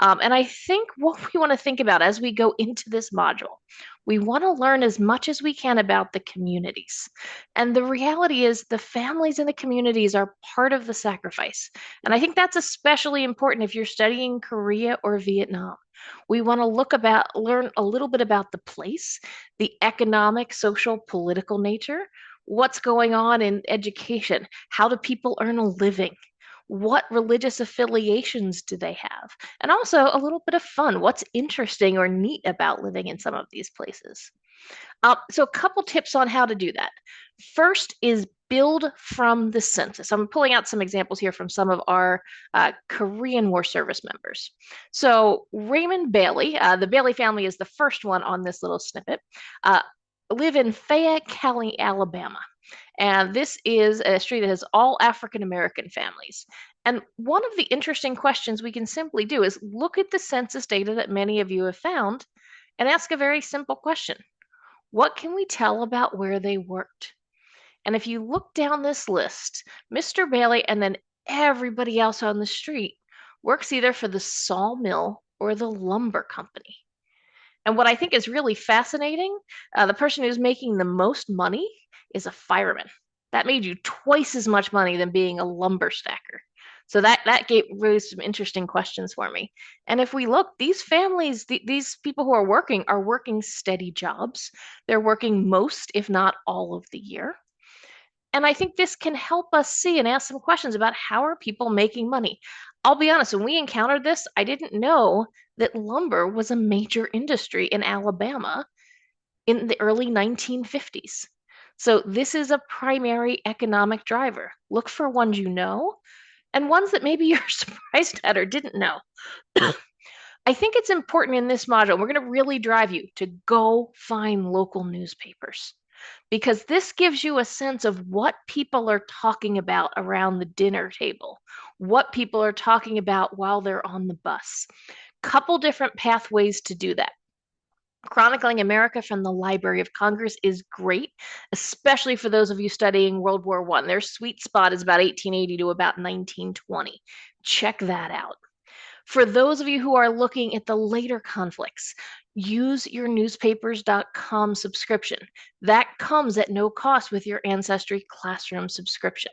And I think what we want to think about as we go into this module, we want to learn as much as we can about the communities. And the reality is, the families and the communities are part of the sacrifice. And I think that's especially important if you're studying Korea or Vietnam. We want to learn a little bit about the place, the economic, social, political nature, what's going on in education, how do people earn a living, what religious affiliations do they have, and also a little bit of fun. What's interesting or neat about living in some of these places? So, a couple tips on how to do that. First is build from the census. I'm pulling out some examples here from some of our Korean War service members. So, Raymond Bailey, the Bailey family is the first one on this little snippet, uh, live in Fayette County, Alabama. And this is a street that has all African American families. And one of the interesting questions we can simply do is look at the census data that many of you have found and ask a very simple question. What can we tell about where they worked? And if you look down this list, Mr. Bailey and then everybody else on the street works either for the sawmill or the lumber company. And what I think is really fascinating, the person who's making the most money is a fireman. That made you twice as much money than being a lumber stacker. So that gave raised some interesting questions for me. And if we look, these families, these people who are working steady jobs. They're working most, if not all, of the year. And I think this can help us see and ask some questions about how are people making money. I'll be honest, when we encountered this, I didn't know that lumber was a major industry in Alabama in the early 1950s. So this is a primary economic driver. Look for ones you know and ones that maybe you're surprised at or didn't know. I think it's important in this module, we're going to really drive you to go find local newspapers because this gives you a sense of what people are talking about around the dinner table, what people are talking about while they're on the bus. Couple different pathways to do that. Chronicling America from the Library of Congress is great, especially for those of you studying World War I. Their sweet spot is about 1880 to about 1920. Check that out. For those of you who are looking at the later conflicts, use your newspapers.com subscription. That comes at no cost with your Ancestry Classroom subscription.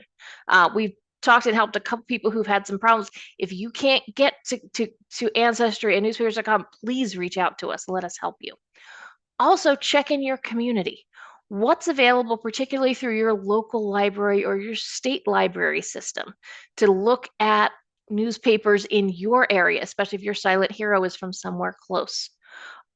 We've talked and helped a couple people who've had some problems. If you can't get to Ancestry and newspapers.com, please reach out to us. Let us help you. Also, check in your community. What's available, particularly through your local library or your state library system, to look at newspapers in your area, especially if your silent hero is from somewhere close.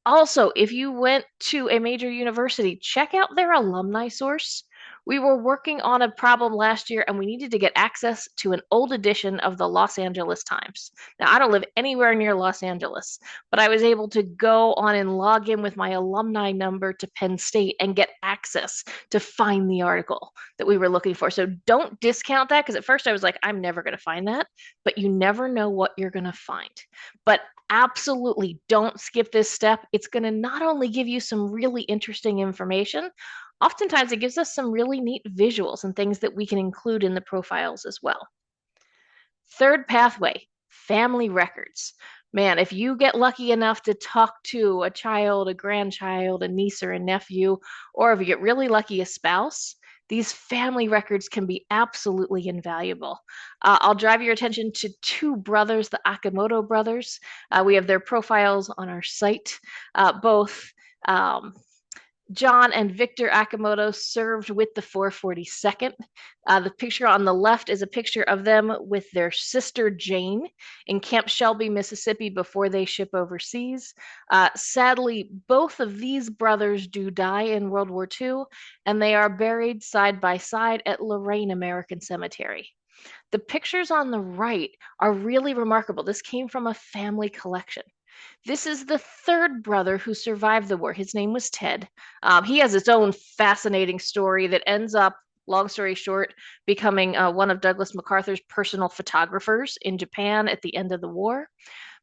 Also, if you went to a major university, check out their alumni source. We were working on a problem last year and we needed to get access to an old edition of the Los Angeles Times. Now, I don't live anywhere near Los Angeles, but I was able to go on and log in with my alumni number to Penn State and get access to find the article that we were looking for. So don't discount that because at first I was like, I'm never going to find that, but you never know what you're going to find. But absolutely don't skip this step. It's going to not only give you some really interesting information, oftentimes it gives us some really neat visuals and things that we can include in the profiles as well. Third pathway, family records. Man, if you get lucky enough to talk to a child, a grandchild, a niece or a nephew, or if you get really lucky, a spouse, these family records can be absolutely invaluable. I'll drive your attention to two brothers, the Akimoto brothers. We have their profiles on our site. Both um, John and Victor Akimoto served with the 442nd. The picture on the left is a picture of them with their sister Jane in Camp Shelby, Mississippi, before they ship overseas. Sadly, both of these brothers do die in World War II, and they are buried side by side at Lorraine American Cemetery. The pictures on the right are really remarkable. This came from a family collection. This is the third brother who survived the war. His name was Ted. He has his own fascinating story that ends up, long story short, becoming one of Douglas MacArthur's personal photographers in Japan at the end of the war.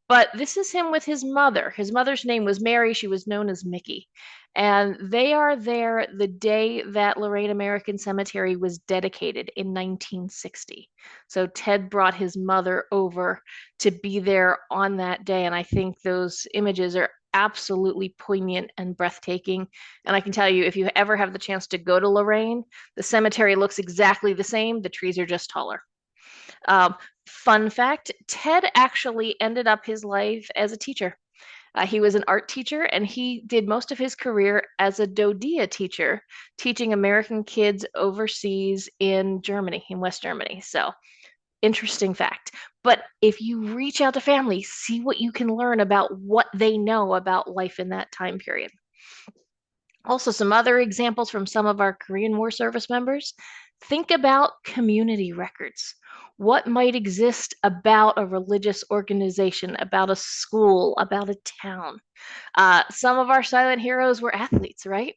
But this is him with his mother. His mother's name was Mary. She was known as Mickey. And they are there the day that Lorraine American Cemetery was dedicated in 1960. So Ted brought his mother over to be there on that day. And I think those images are absolutely poignant and breathtaking. And I can tell you, if you ever have the chance to go to Lorraine, the cemetery looks exactly the same. The trees are just taller. Fun fact, Ted actually ended up his life as a teacher. He was an art teacher and he did most of his career as a Dodia teacher, teaching American kids overseas in Germany, in West Germany. So, interesting fact. But if you reach out to family, see what you can learn about what they know about life in that time period. Also, some other examples from some of our Korean War service members. Think about community records. What might exist about a religious organization, about a school, about a town? Some of our silent heroes were athletes, right?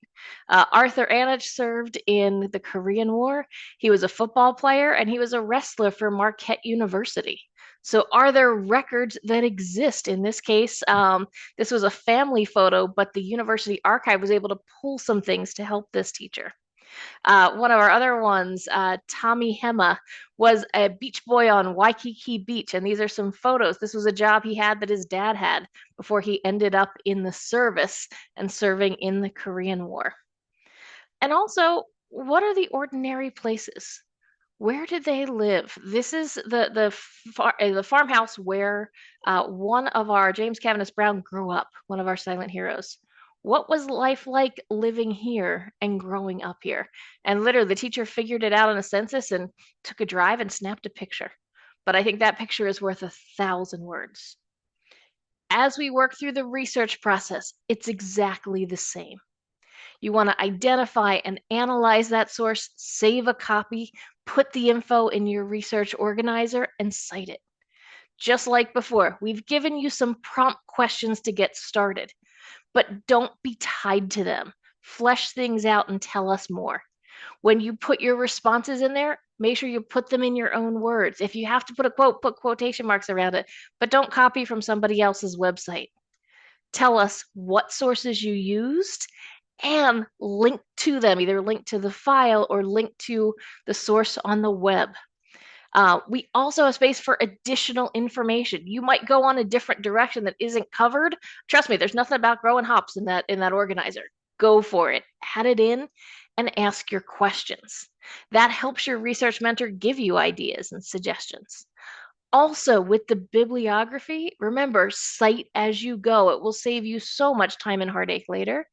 Arthur Anich served in the Korean War. He was a football player and he was a wrestler for Marquette University. So, are there records that exist? In this case, this was a family photo, but the university archive was able to pull some things to help this teacher. One of our other ones, Tommy Hema, was a beach boy on Waikiki Beach, and these are some photos. This was a job he had that his dad had before he ended up in the service and serving in the Korean War. And also, what are the ordinary places? Where did they live? This is the farmhouse where one of our James Cavaniss Brown grew up, one of our silent heroes. What was life like living here and growing up here? And literally, the teacher figured it out on a census and took a drive and snapped a picture. But I think that picture is worth 1,000 words. As we work through the research process, it's exactly the same. You want to identify and analyze that source, save a copy, put the info in your research organizer, and cite it. Just like before, we've given you some prompt questions to get started, but don't be tied to them. Flesh things out and tell us more. When you put your responses in there, make sure you put them in your own words. If you have to put a quote, put quotation marks around it, but don't copy from somebody else's website. Tell us what sources you used and link to them, either link to the file or link to the source on the web. We also have space for additional information. You might go on a different direction that isn't covered. Trust me, there's nothing about growing hops in that organizer. Go for it. Add it in and ask your questions. That helps your research mentor give you ideas and suggestions. Also, with the bibliography, remember, cite as you go. It will save you so much time and heartache later.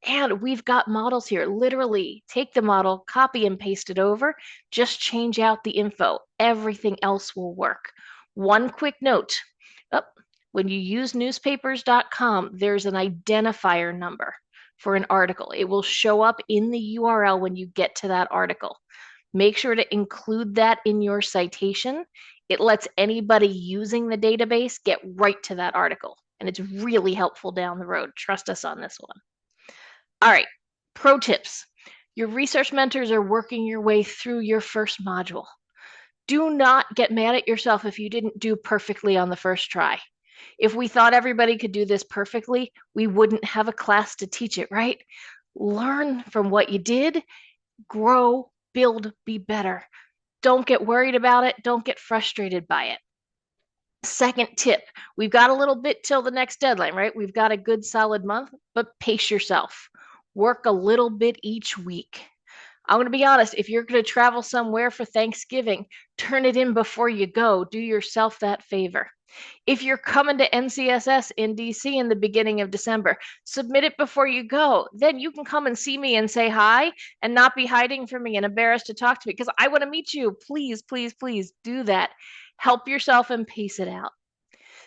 And we've got models here. Literally, take the model, copy and paste it over, just change out the info. Everything else will work. One quick note. When you use newspapers.com, there's an identifier number for an article. It will show up in the URL when you get to that article. Make sure to include that in your citation. It lets anybody using the database get right to that article. And it's really helpful down the road. Trust us on this one. All right, pro tips. Your research mentors are working your way through your first module. Do not get mad at yourself if you didn't do perfectly on the first try. If we thought everybody could do this perfectly, we wouldn't have a class to teach it, right? Learn from what you did, grow, build, be better. Don't get worried about it. Don't get frustrated by it. Second tip, we've got a little bit till the next deadline, right? We've got a good solid month, but pace yourself. Work a little bit each week. I'm going to be honest, if you're going to travel somewhere for Thanksgiving, turn it in before you go. Do yourself that favor. If you're coming to NCSS in DC in the beginning of December, submit it before you go. Then you can come and see me and say hi and not be hiding from me and embarrassed to talk to me because I want to meet you. Please, please, please do that. Help yourself and pace it out.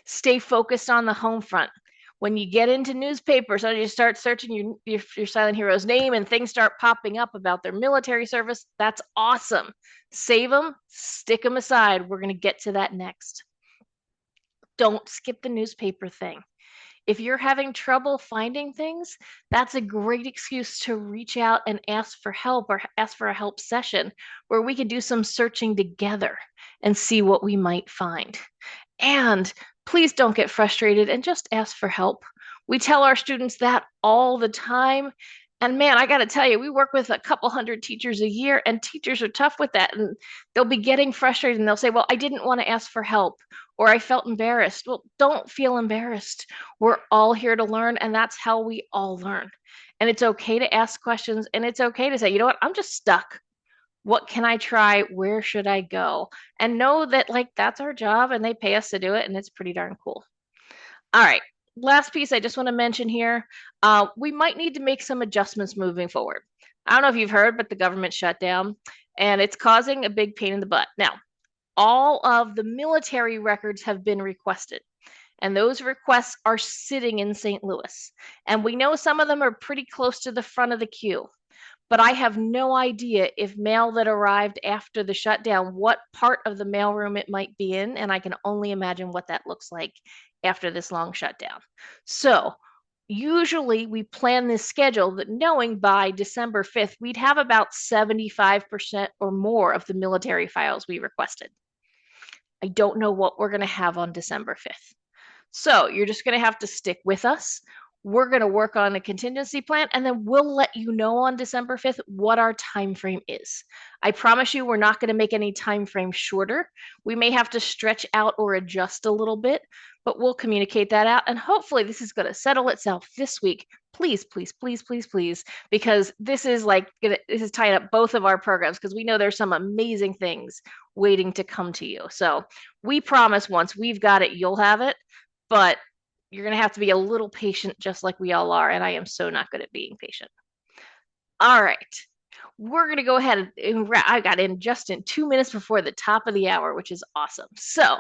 Stay focused on the home front. When you get into newspapers and you start searching your silent hero's name and things start popping up about their military service, that's awesome. Save them, stick them aside. We're going to get to that next. Don't skip the newspaper thing. If you're having trouble finding things, that's a great excuse to reach out and ask for help or ask for a help session where we can do some searching together and see what we might find. And please don't get frustrated and just ask for help. We tell our students that all the time. And man, I got to tell you, we work with a couple hundred teachers a year, and teachers are tough with that. And they'll be getting frustrated and they'll say, well, I didn't want to ask for help, or I felt embarrassed. Well, don't feel embarrassed. We're all here to learn, and that's how we all learn. And it's okay to ask questions, and it's okay to say, you know what, I'm just stuck. What can I try? Where should I go? And know that, like, that's our job and they pay us to do it, and it's pretty darn cool. All right. Last piece I just want to mention here, we might need to make some adjustments moving forward. I don't know if you've heard, but the government shut down and it's causing a big pain in the butt. Now, all of the military records have been requested, and those requests are sitting in St. Louis. And we know some of them are pretty close to the front of the queue, but I have no idea if mail that arrived after the shutdown, what part of the mailroom it might be in. And I can only imagine what that looks like after this long shutdown. So usually we plan this schedule that knowing by December 5th, we'd have about 75% or more of the military files we requested. I don't know what we're going to have on December 5th. So you're just going to have to stick with us. We're going to work on a contingency plan, and then we'll let you know on December 5th what our time frame is. I promise you we're not going to make any time frame shorter. We may have to stretch out or adjust a little bit, but we'll communicate that out, and hopefully this is going to settle itself this week. Please, please, please, please, please, because this is tying up both of our programs because we know there's some amazing things waiting to come to you. So we promise once we've got it, you'll have it, but you're going to have to be a little patient just like we all are. And I am so not good at being patient. All right. We're going to go ahead and I got in just in 2 minutes before the top of the hour, which is awesome. So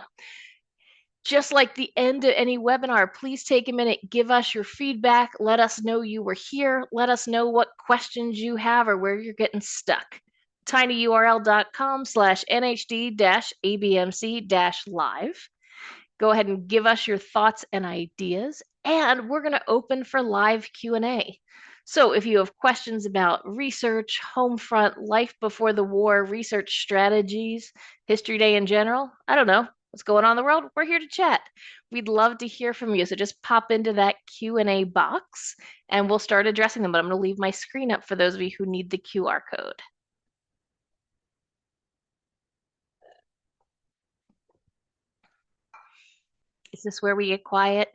just like the end of any webinar, please take a minute, give us your feedback. Let us know you were here. Let us know what questions you have or where you're getting stuck. tinyurl.com/nhd-abmc-live. Go ahead and give us your thoughts and ideas, and we're going to open for live Q&A. So if you have questions about research, home front, life before the war, research strategies, History Day in general, I don't know, what's going on in the world, we're here to chat. We'd love to hear from you, so just pop into that Q&A box, and we'll start addressing them, but I'm going to leave my screen up for those of you who need the QR code. Is this where we get quiet?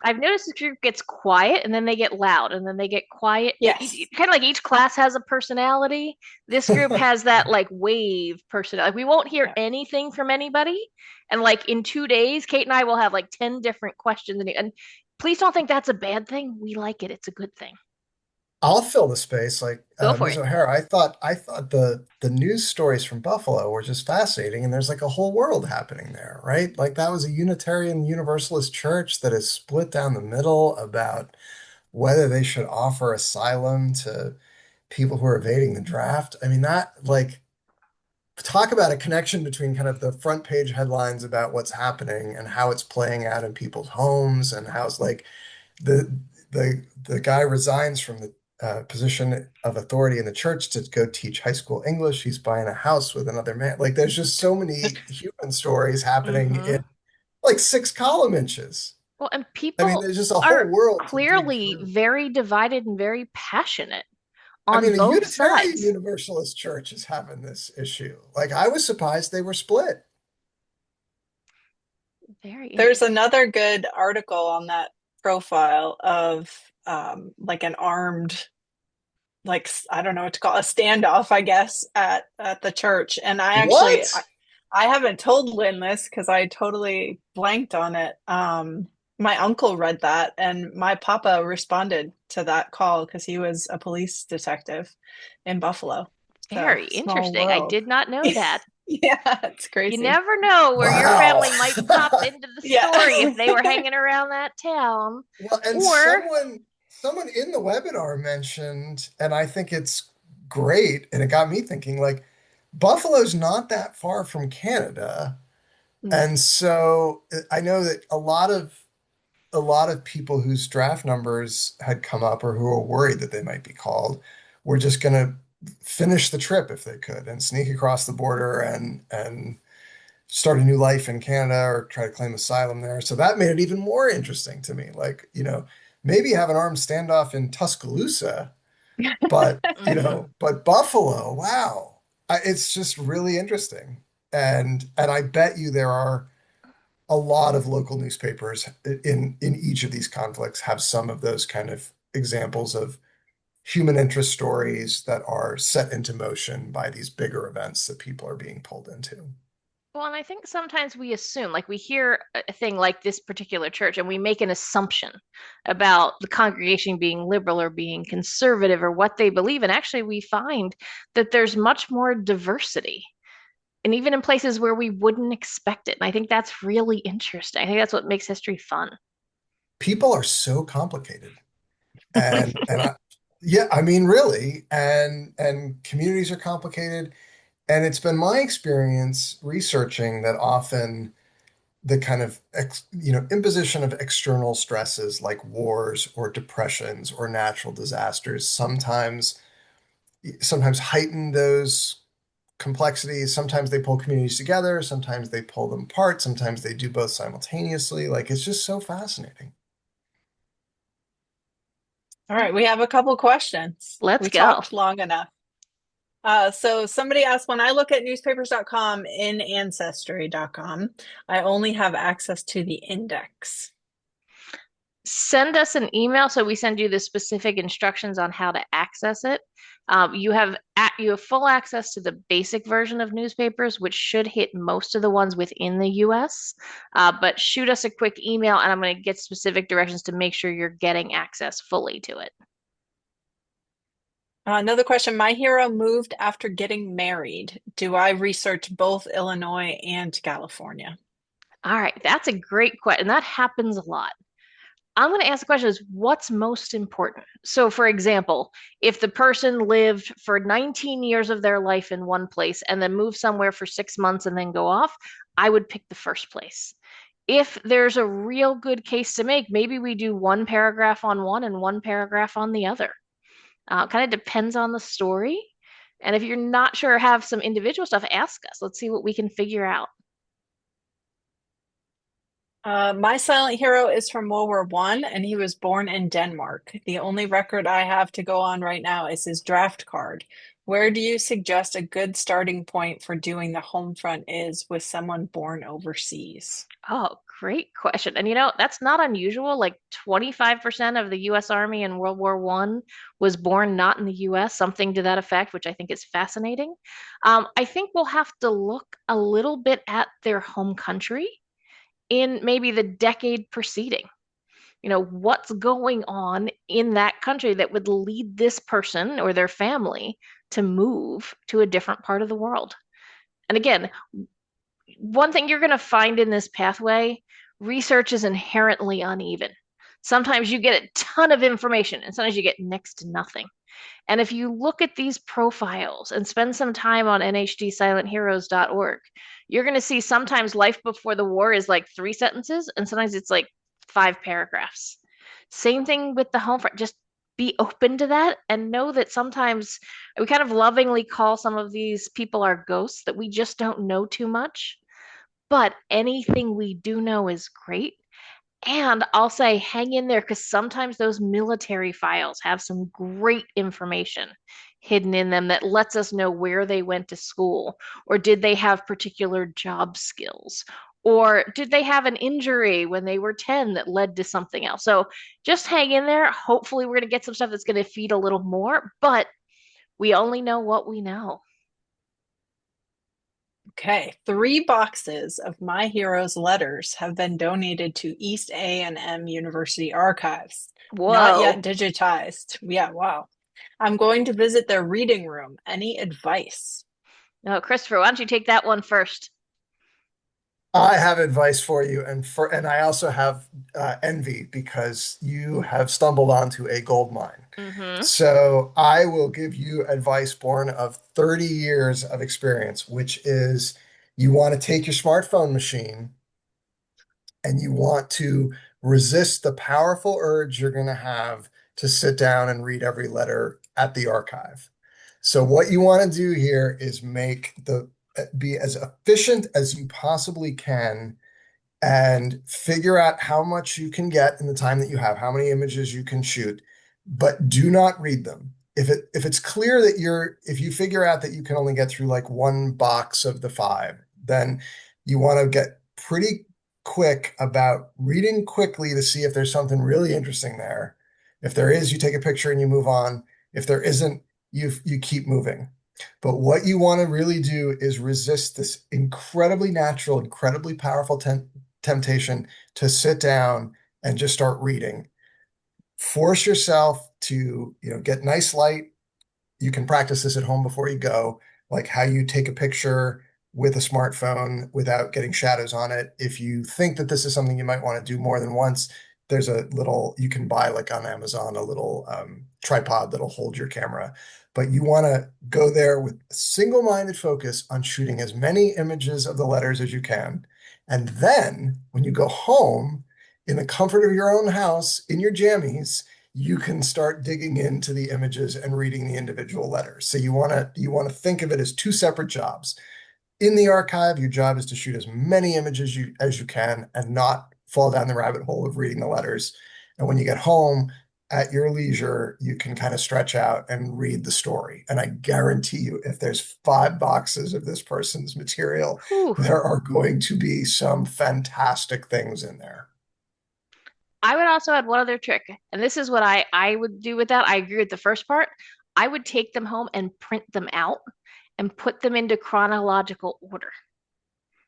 I've noticed this group gets quiet and then they get loud and then they get quiet. Yes. Kind of like each class has a personality. This group has that like wave personality. Like we won't hear anything from anybody. And like in 2 days, Kate and I will have like 10 different questions. And please don't think that's a bad thing. We like it. It's a good thing. I'll fill the space. Like Go for Ms. it. O'Hara, I thought the news stories from Buffalo were just fascinating, and there's like a whole world happening there, right? Like that was a Unitarian Universalist church that is split down the middle about whether they should offer asylum to people who are evading the draft. I mean, that like talk about a connection between kind of the front page headlines about what's happening and how it's playing out in people's homes and how it's like the the guy resigns from position of authority in the church to go teach high school English. He's buying a house with another man. Like there's just so many human stories happening Mm-hmm. in like 6 column inches. Well, and I mean, people there's just a whole are world to dig clearly through. very divided and very passionate I on mean, the both Unitarian sides. Universalist Church is having this issue. Like, I was surprised they were split. Very There's interesting. another good article on that profile of like an armed, like I don't know what to call it, a standoff, I guess, at the church. And What? I haven't told Lynn this because I totally blanked on it. My uncle read that, and my papa responded to that call because he was a police detective in Buffalo. So Very small interesting. I world. did not know that. Yeah, it's You crazy. never know where your Wow. family might pop into the Yeah. story if they were hanging around that town. Well, and Or, someone in the webinar mentioned, and I think it's great, and it got me thinking, like, Buffalo's not that far from Canada. Mm. And so I know that a lot of people whose draft numbers had come up or who were worried that they might be called were just going to finish the trip if they could and sneak across the border and start a new life in Canada or try to claim asylum there. So that made it even more interesting to me. Like, maybe have an armed standoff in Tuscaloosa, but mhm. but Buffalo, wow. It's just really interesting. And I bet you there are a lot of local newspapers in each of these conflicts have some of those kind of examples of human interest stories that are set into motion by these bigger events that people are being pulled into. Well, and I think sometimes we assume, like we hear a thing like this particular church, and we make an assumption about the congregation being liberal or being conservative or what they believe. And actually, we find that there's much more diversity, and even in places where we wouldn't expect it. And I think that's really interesting. I think that's what makes history fun. People are so complicated. And yeah, I mean, really, and communities are complicated. And it's been my experience researching that often the kind of imposition of external stresses like wars or depressions or natural disasters sometimes heighten those complexities. Sometimes they pull communities together, sometimes they pull them apart, sometimes they do both simultaneously. Like it's just so fascinating. All right, we have a couple questions. Let's We go. talked long enough. So somebody asked, when I look at newspapers.com in ancestry.com, I only have access to the index. Send us an email so we send you the specific instructions on how to access it. You have full access to the basic version of newspapers, which should hit most of the ones within the US. But shoot us a quick email, and I'm going to get specific directions to make sure you're getting access fully to it. Another question. My hero moved after getting married. Do I research both Illinois and California? All right, that's a great question. That happens a lot. I'm going to ask the question is what's most important? So, for example, if the person lived for 19 years of their life in one place and then moved somewhere for 6 months and then go off, I would pick the first place. If there's a real good case to make, maybe we do one paragraph on one and one paragraph on the other. Kind of depends on the story. And if you're not sure, have some individual stuff, ask us. Let's see what we can figure out. My silent hero is from World War One, and he was born in Denmark. The only record I have to go on right now is his draft card. Where do you suggest a good starting point for doing the home front is with someone born overseas? Oh, great question. And that's not unusual. Like 25% of the US Army in World War One was born not in the US, something to that effect, which I think is fascinating. I think we'll have to look a little bit at their home country in maybe the decade preceding. What's going on in that country that would lead this person or their family to move to a different part of the world? And again, one thing you're going to find in this pathway, research is inherently uneven. Sometimes you get a ton of information, and sometimes you get next to nothing. And if you look at these profiles and spend some time on nhdsilentheroes.org, you're going to see sometimes life before the war is like 3 sentences, and sometimes it's like 5 paragraphs. Same thing with the home front. Just be open to that and know that sometimes we kind of lovingly call some of these people our ghosts, that we just don't know too much. But anything we do know is great. And I'll say hang in there because sometimes those military files have some great information hidden in them that lets us know where they went to school, or did they have particular job skills, or did they have an injury when they were 10 that led to something else. So just hang in there. Hopefully, we're going to get some stuff that's going to feed a little more, but we only know what we know. Okay, 3 boxes of My Hero's letters have been donated to East A&M University Archives. Not yet Whoa. digitized. Yeah, wow. I'm going to visit their reading room. Any advice? No, Christopher, why don't you take that one first? I have advice for you, and I also have envy because you have stumbled onto a gold mine. Mm-hmm. So I will give you advice born of 30 years of experience, which is you want to take your smartphone machine and you want to resist the powerful urge you're going to have to sit down and read every letter at the archive. So what you want to do here is make the be as efficient as you possibly can and figure out how much you can get in the time that you have, how many images you can shoot, but do not read them. If it's clear that if you figure out that you can only get through like one box of the five, then you want to get pretty quick about reading quickly to see if there's something really interesting there. If there is, you take a picture and you move on. If there isn't, you keep moving. But what you want to really do is resist this incredibly natural, incredibly powerful temptation to sit down and just start reading. Force yourself to, get nice light. You can practice this at home before you go, like how you take a picture with a smartphone without getting shadows on it. If you think that this is something you might want to do more than once, there's a little, you can buy like on Amazon, a little tripod that'll hold your camera. But you want to go there with single-minded focus on shooting as many images of the letters as you can. And then when you go home, in the comfort of your own house, in your jammies, you can start digging into the images and reading the individual letters. So you want to think of it as two separate jobs. In the archive, your job is to shoot as many images as you can and not fall down the rabbit hole of reading the letters. And when you get home at your leisure, you can kind of stretch out and read the story. And I guarantee you, if there's 5 boxes of this person's material, Whew. there are going to be some fantastic things in there. I would also add one other trick, and this is what I would do with that. I agree with the first part. I would take them home and print them out and put them into chronological order,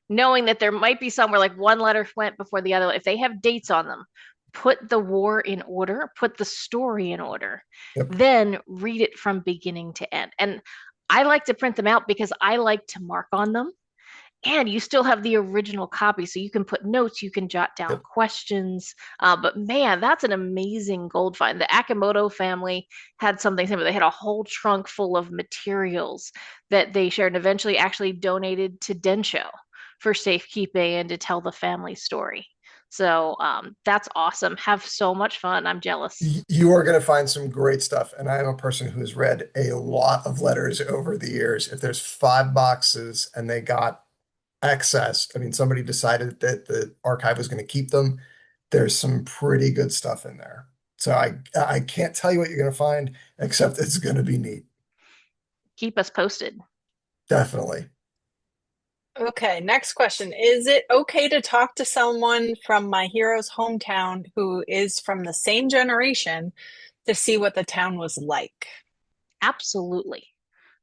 knowing that there might be somewhere like one letter went before the other. If they have dates on them, put the war in order, put the story in order, Yep. then read it from beginning to end. And I like to print them out because I like to mark on them, and you still have the original copy, so you can put notes, you can jot down Yep. questions. But man, that's an amazing gold find. The Akimoto family had something similar. They had a whole trunk full of materials that they shared and eventually actually donated to Densho for safekeeping and to tell the family story. So that's awesome. Have so much fun. I'm jealous. You are going to find some great stuff. And I am a person who has read a lot of letters over the years. If there's 5 boxes and they got access, I mean, somebody decided that the archive was going to keep them, there's some pretty good stuff in there. So I can't tell you what you're going to find, except it's going to be neat. Keep us posted. Definitely. Okay, next question. Is it okay to talk to someone from my hero's hometown who is from the same generation to see what the town was like? Absolutely.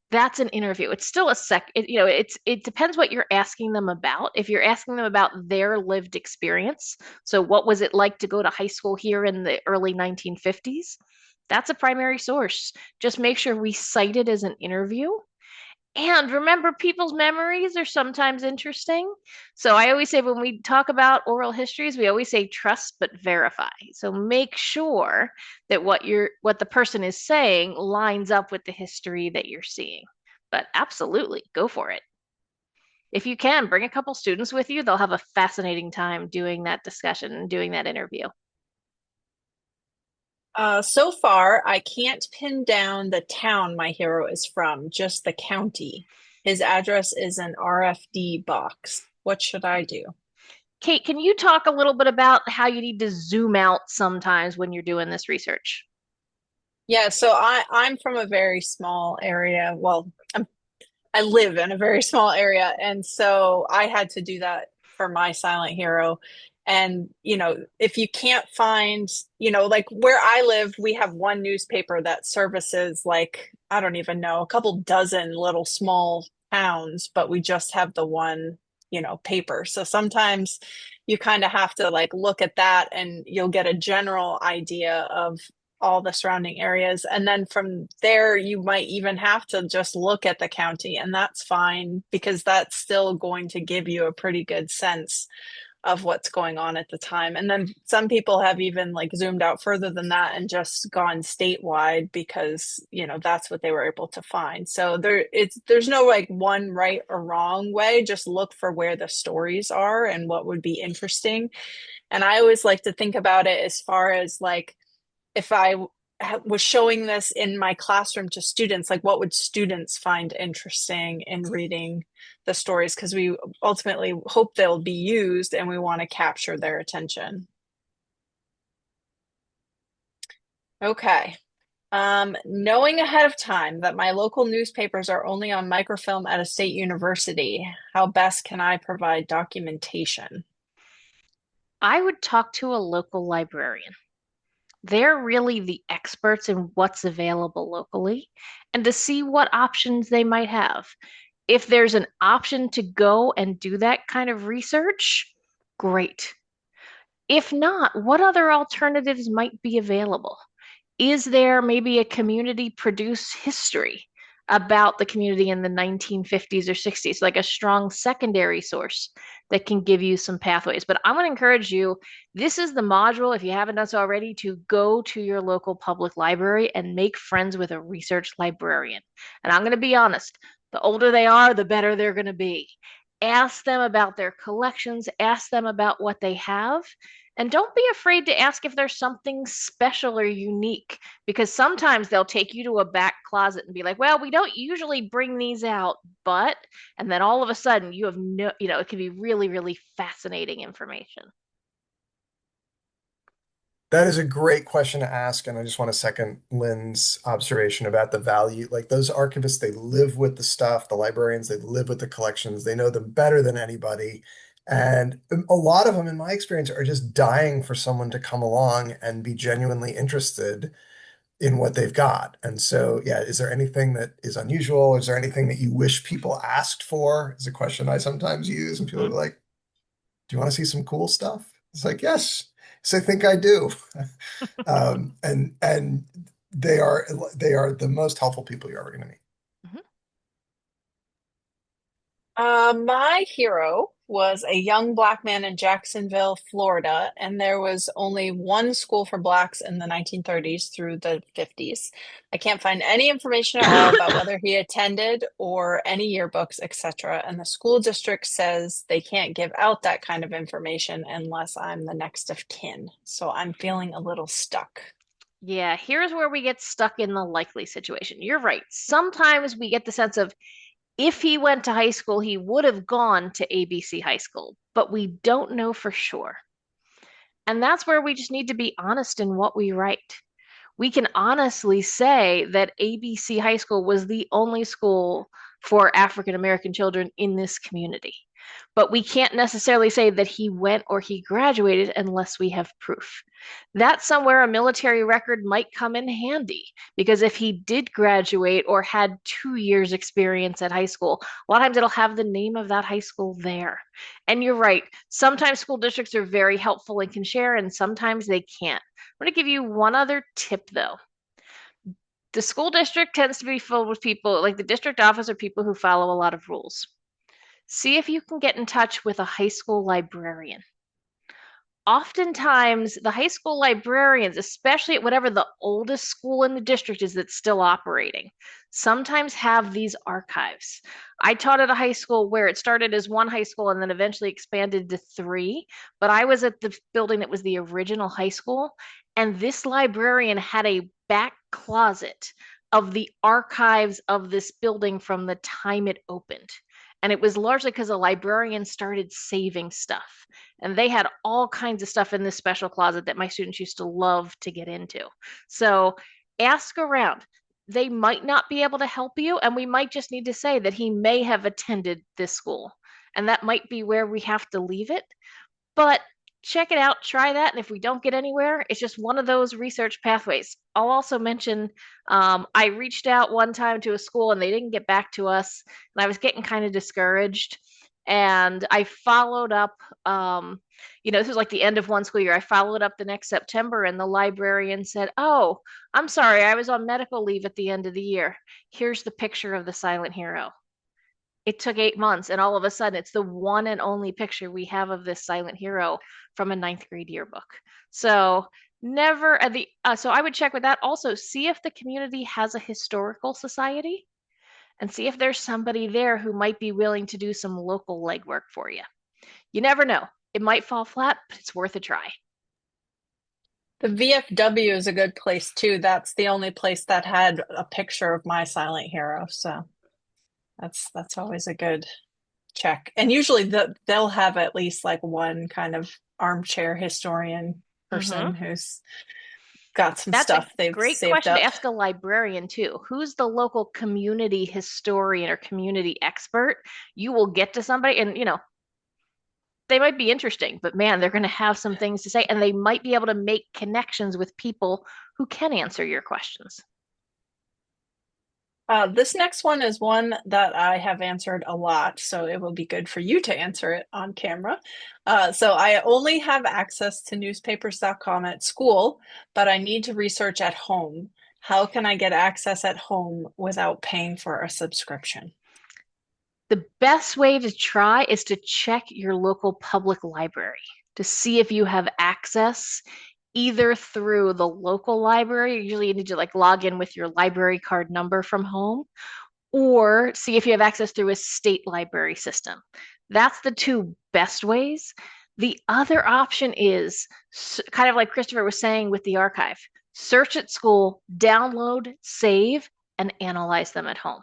That's an interview. It's still a it depends what you're asking them about. If you're asking them about their lived experience, so what was it like to go to high school here in the early 1950s? That's a primary source. Just make sure we cite it as an interview. And remember, people's memories are sometimes interesting. So I always say when we talk about oral histories, we always say trust but verify. So make sure that what the person is saying lines up with the history that you're seeing. But absolutely, go for it. If you can, bring a couple students with you. They'll have a fascinating time doing that discussion and doing that interview. So far, I can't pin down the town my hero is from, just the county. His address is an RFD box. What should I do? Kate, can you talk a little bit about how you need to zoom out sometimes when you're doing this research? Yeah, so I'm from a very small area. Well, I live in a very small area, and so I had to do that for my silent hero. And, if you can't find, like where I live, we have one newspaper that services like, I don't even know, a couple dozen little small towns, but we just have the one, paper. So sometimes you kind of have to like look at that and you'll get a general idea of all the surrounding areas. And then from there, you might even have to just look at the county, and that's fine because that's still going to give you a pretty good sense of what's going on at the time. And then some people have even like zoomed out further than that and just gone statewide because, that's what they were able to find. So there's no like one right or wrong way. Just look for where the stories are and what would be interesting. And I always like to think about it as far as like if I was showing this in my classroom to students, like what would students find interesting in reading the stories? Because we ultimately hope they'll be used and we want to capture their attention. Okay. Knowing ahead of time that my local newspapers are only on microfilm at a state university, how best can I provide documentation? I would talk to a local librarian. They're really the experts in what's available locally and to see what options they might have. If there's an option to go and do that kind of research, great. If not, what other alternatives might be available? Is there maybe a community produced history about the community in the 1950s or 60s, like a strong secondary source that can give you some pathways? But I'm going to encourage you, this is the module, if you haven't done so already, to go to your local public library and make friends with a research librarian. And I'm going to be honest, the older they are, the better they're going to be. Ask them about their collections, ask them about what they have, and don't be afraid to ask if there's something special or unique, because sometimes they'll take you to a back closet and be like, well, we don't usually bring these out, but, and then all of a sudden you have no, it can be really, really fascinating information. That is a great question to ask, and I just want to second Lynn's observation about the value. Like those archivists, they live with the stuff, the librarians, they live with the collections, they know them better than anybody. And a lot of them, in my experience, are just dying for someone to come along and be genuinely interested in what they've got. And so, yeah, is there anything that is unusual? Is there anything that you wish people asked for? Is a question I sometimes use, and people are Mhm. like, "Do you want to see some cool stuff?" It's like, yes, so I think I do. And they are the most helpful people you're ever going to meet. Mhm. My hero was a young black man in Jacksonville, Florida, and there was only one school for blacks in the 1930s through the 50s. I can't find any information at all about whether he attended or any yearbooks, etc. And the school district says they can't give out that kind of information unless I'm the next of kin. So I'm feeling a little stuck. Yeah, here's where we get stuck in the likely situation. You're right. Sometimes we get the sense of if he went to high school, he would have gone to ABC High School, but we don't know for sure. And that's where we just need to be honest in what we write. We can honestly say that ABC High School was the only school for African American children in this community. But we can't necessarily say that he went or he graduated unless we have proof. That's somewhere a military record might come in handy because if he did graduate or had 2 years experience at high school, a lot of times it'll have the name of that high school there. And you're right, sometimes school districts are very helpful and can share, and sometimes they can't. I'm going to give you one other tip though. The school district tends to be filled with people, like the district office are people who follow a lot of rules. See if you can get in touch with a high school librarian. oftentimes the high school librarians, especially at whatever the oldest school in the district is that's still operating, sometimes have these archives. I taught at a high school where it started as one high school and then eventually expanded to three, but I was at the building that was the original high school, and this librarian had a back closet of the archives of this building from the time it opened. And it was largely because a librarian started saving stuff. And they had all kinds of stuff in this special closet that my students used to love to get into. So ask around. They might not be able to help you, and we might just need to say that he may have attended this school. And that might be where we have to leave it. But check it out, try that. And if we don't get anywhere, it's just one of those research pathways. I'll also mention I reached out one time to a school and they didn't get back to us. And I was getting kind of discouraged. And I followed up, this was like the end of one school year. I followed up the next September and the librarian said, "Oh, I'm sorry, I was on medical leave at the end of the year. Here's the picture of the silent hero." It took 8 months, and all of a sudden, it's the one and only picture we have of this silent hero from a ninth grade yearbook. So never at the so I would check with that. Also, see if the community has a historical society, and see if there's somebody there who might be willing to do some local legwork for you. You never know; it might fall flat, but it's worth a try. The VFW is a good place too. That's the only place that had a picture of my silent hero. So that's always a good check. And usually they'll have at least like one kind of armchair historian person who's got some That's stuff a they've great saved question up. to ask a librarian too. Who's the local community historian or community expert? You will get to somebody, and they might be interesting, but man, they're going to have some things to say, and they might be able to make connections with people who can answer your questions. This next one is one that I have answered a lot, so it will be good for you to answer it on camera. So I only have access to newspapers.com at school, but I need to research at home. How can I get access at home without paying for a subscription? The best way to try is to check your local public library to see if you have access either through the local library. Usually you need to like log in with your library card number from home, or see if you have access through a state library system. That's the two best ways. The other option is kind of like Christopher was saying with the archive: search at school, download, save, and analyze them at home.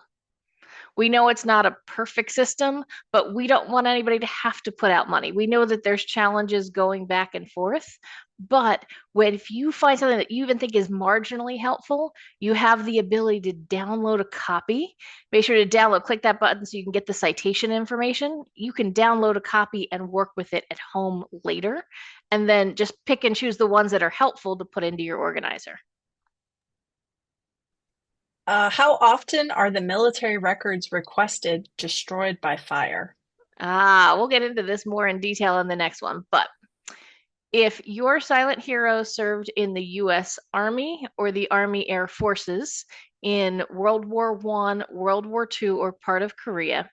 We know it's not a perfect system, but we don't want anybody to have to put out money. We know that there's challenges going back and forth, but if you find something that you even think is marginally helpful, you have the ability to download a copy. Make sure to download, click that button so you can get the citation information. You can download a copy and work with it at home later, and then just pick and choose the ones that are helpful to put into your organizer. How often are the military records requested destroyed by fire? We'll get into this more in detail in the next one, but if your silent hero served in the U.S. Army or the Army Air Forces in World War I, World War II, or part of Korea,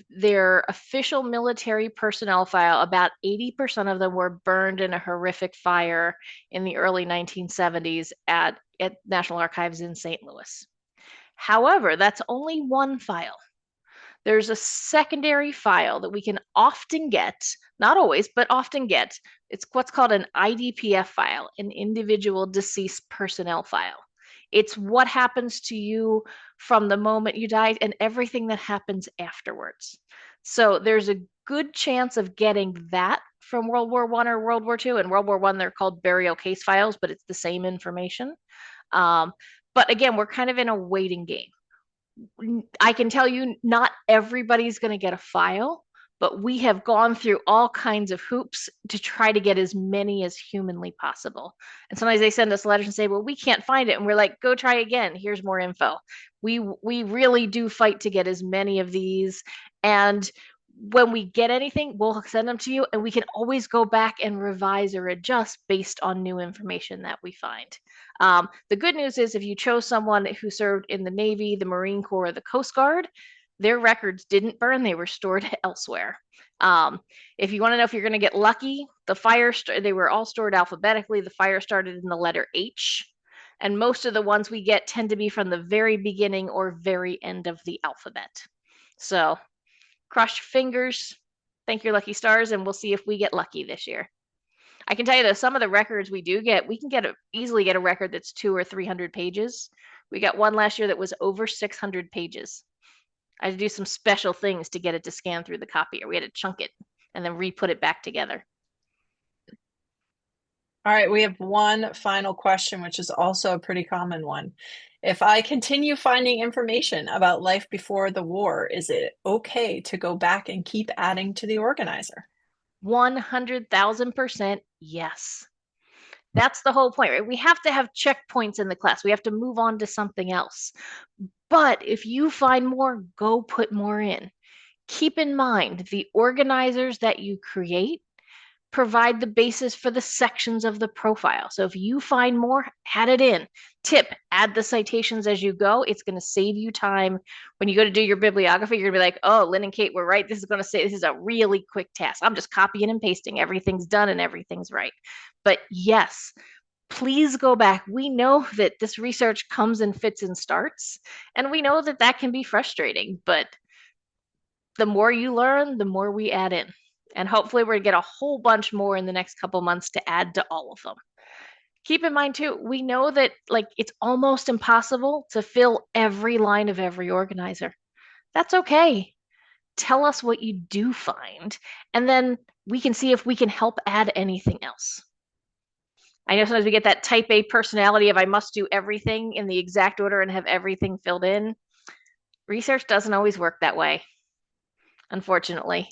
their official military personnel file, about 80% of them were burned in a horrific fire in the early 1970s at National Archives in St. Louis. However, that's only one file. There's a secondary file that we can often get, not always, but often get. It's what's called an IDPF file, an individual deceased personnel file. It's what happens to you from the moment you died and everything that happens afterwards. So there's a good chance of getting that from World War I or World War II. In World War I, they're called burial case files, but it's the same information. But again, we're kind of in a waiting game. I can tell you not everybody's going to get a file, but we have gone through all kinds of hoops to try to get as many as humanly possible. And sometimes they send us letters and say, well, we can't find it. And we're like, go try again. Here's more info. We really do fight to get as many of these. And when we get anything, we'll send them to you, and we can always go back and revise or adjust based on new information that we find. The good news is if you chose someone who served in the Navy, the Marine Corps, or the Coast Guard, Their records didn't burn, they were stored elsewhere. If you want to know if you're going to get lucky, they were all stored alphabetically. The fire started in the letter H, and most of the ones we get tend to be from the very beginning or very end of the alphabet. So cross your fingers, thank your lucky stars, and we'll see if we get lucky this year. I can tell you that some of the records we do get, we can easily get a record that's 200 or 300 pages. We got one last year that was over 600 pages. I had to do some special things to get it to scan through the copier. We had to chunk it and then re-put it back together. All right, we have one final question, which is also a pretty common one. If I continue finding information about life before the war, is it okay to go back and keep adding to the organizer? 100,000% yes. That's the whole point, right? We have to have checkpoints in the class. We have to move on to something else. But if you find more, go put more in. Keep in mind the organizers that you create provide the basis for the sections of the profile. So if you find more, add it in. Tip, add the citations as you go. It's going to save you time. When you go to do your bibliography, you're going to be like, oh, Lynn and Kate were right. This is a really quick task. I'm just copying and pasting. Everything's done and everything's right. But yes, please go back. We know that this research comes in fits and starts, and we know that that can be frustrating, but the more you learn, the more we add in. And hopefully we're going to get a whole bunch more in the next couple months to add to all of them. Keep in mind too, we know that it's almost impossible to fill every line of every organizer. That's okay. Tell us what you do find, and then we can see if we can help add anything else. I know sometimes we get that type A personality of I must do everything in the exact order and have everything filled in. Research doesn't always work that way, unfortunately.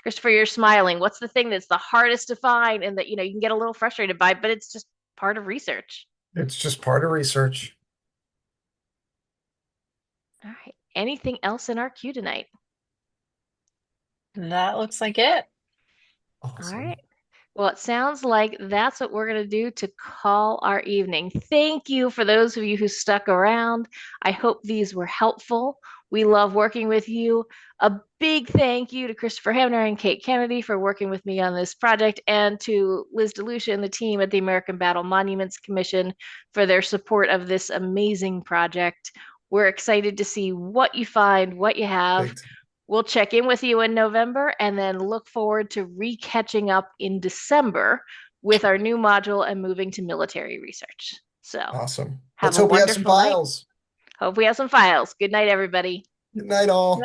Christopher, you're smiling. What's the thing that's the hardest to find and that you can get a little frustrated by, but it's just part of research? It's just part of research. All right. Anything else in our queue tonight? That looks like it. Awesome. All right. Well, it sounds like that's what we're going to do to call our evening. Thank you for those of you who stuck around. I hope these were helpful. We love working with you. A big thank you to Christopher Hamner and Kate Kennedy for working with me on this project, and to Liz DeLucia and the team at the American Battle Monuments Commission for their support of this amazing project. We're excited to see what you find, what you have. Great. We'll check in with you in November and then look forward to re-catching up in December with our new module and moving to military research. So Awesome. have Let's a hope we have some wonderful night. files. Hope we have some files. Good night, everybody. Good night, all.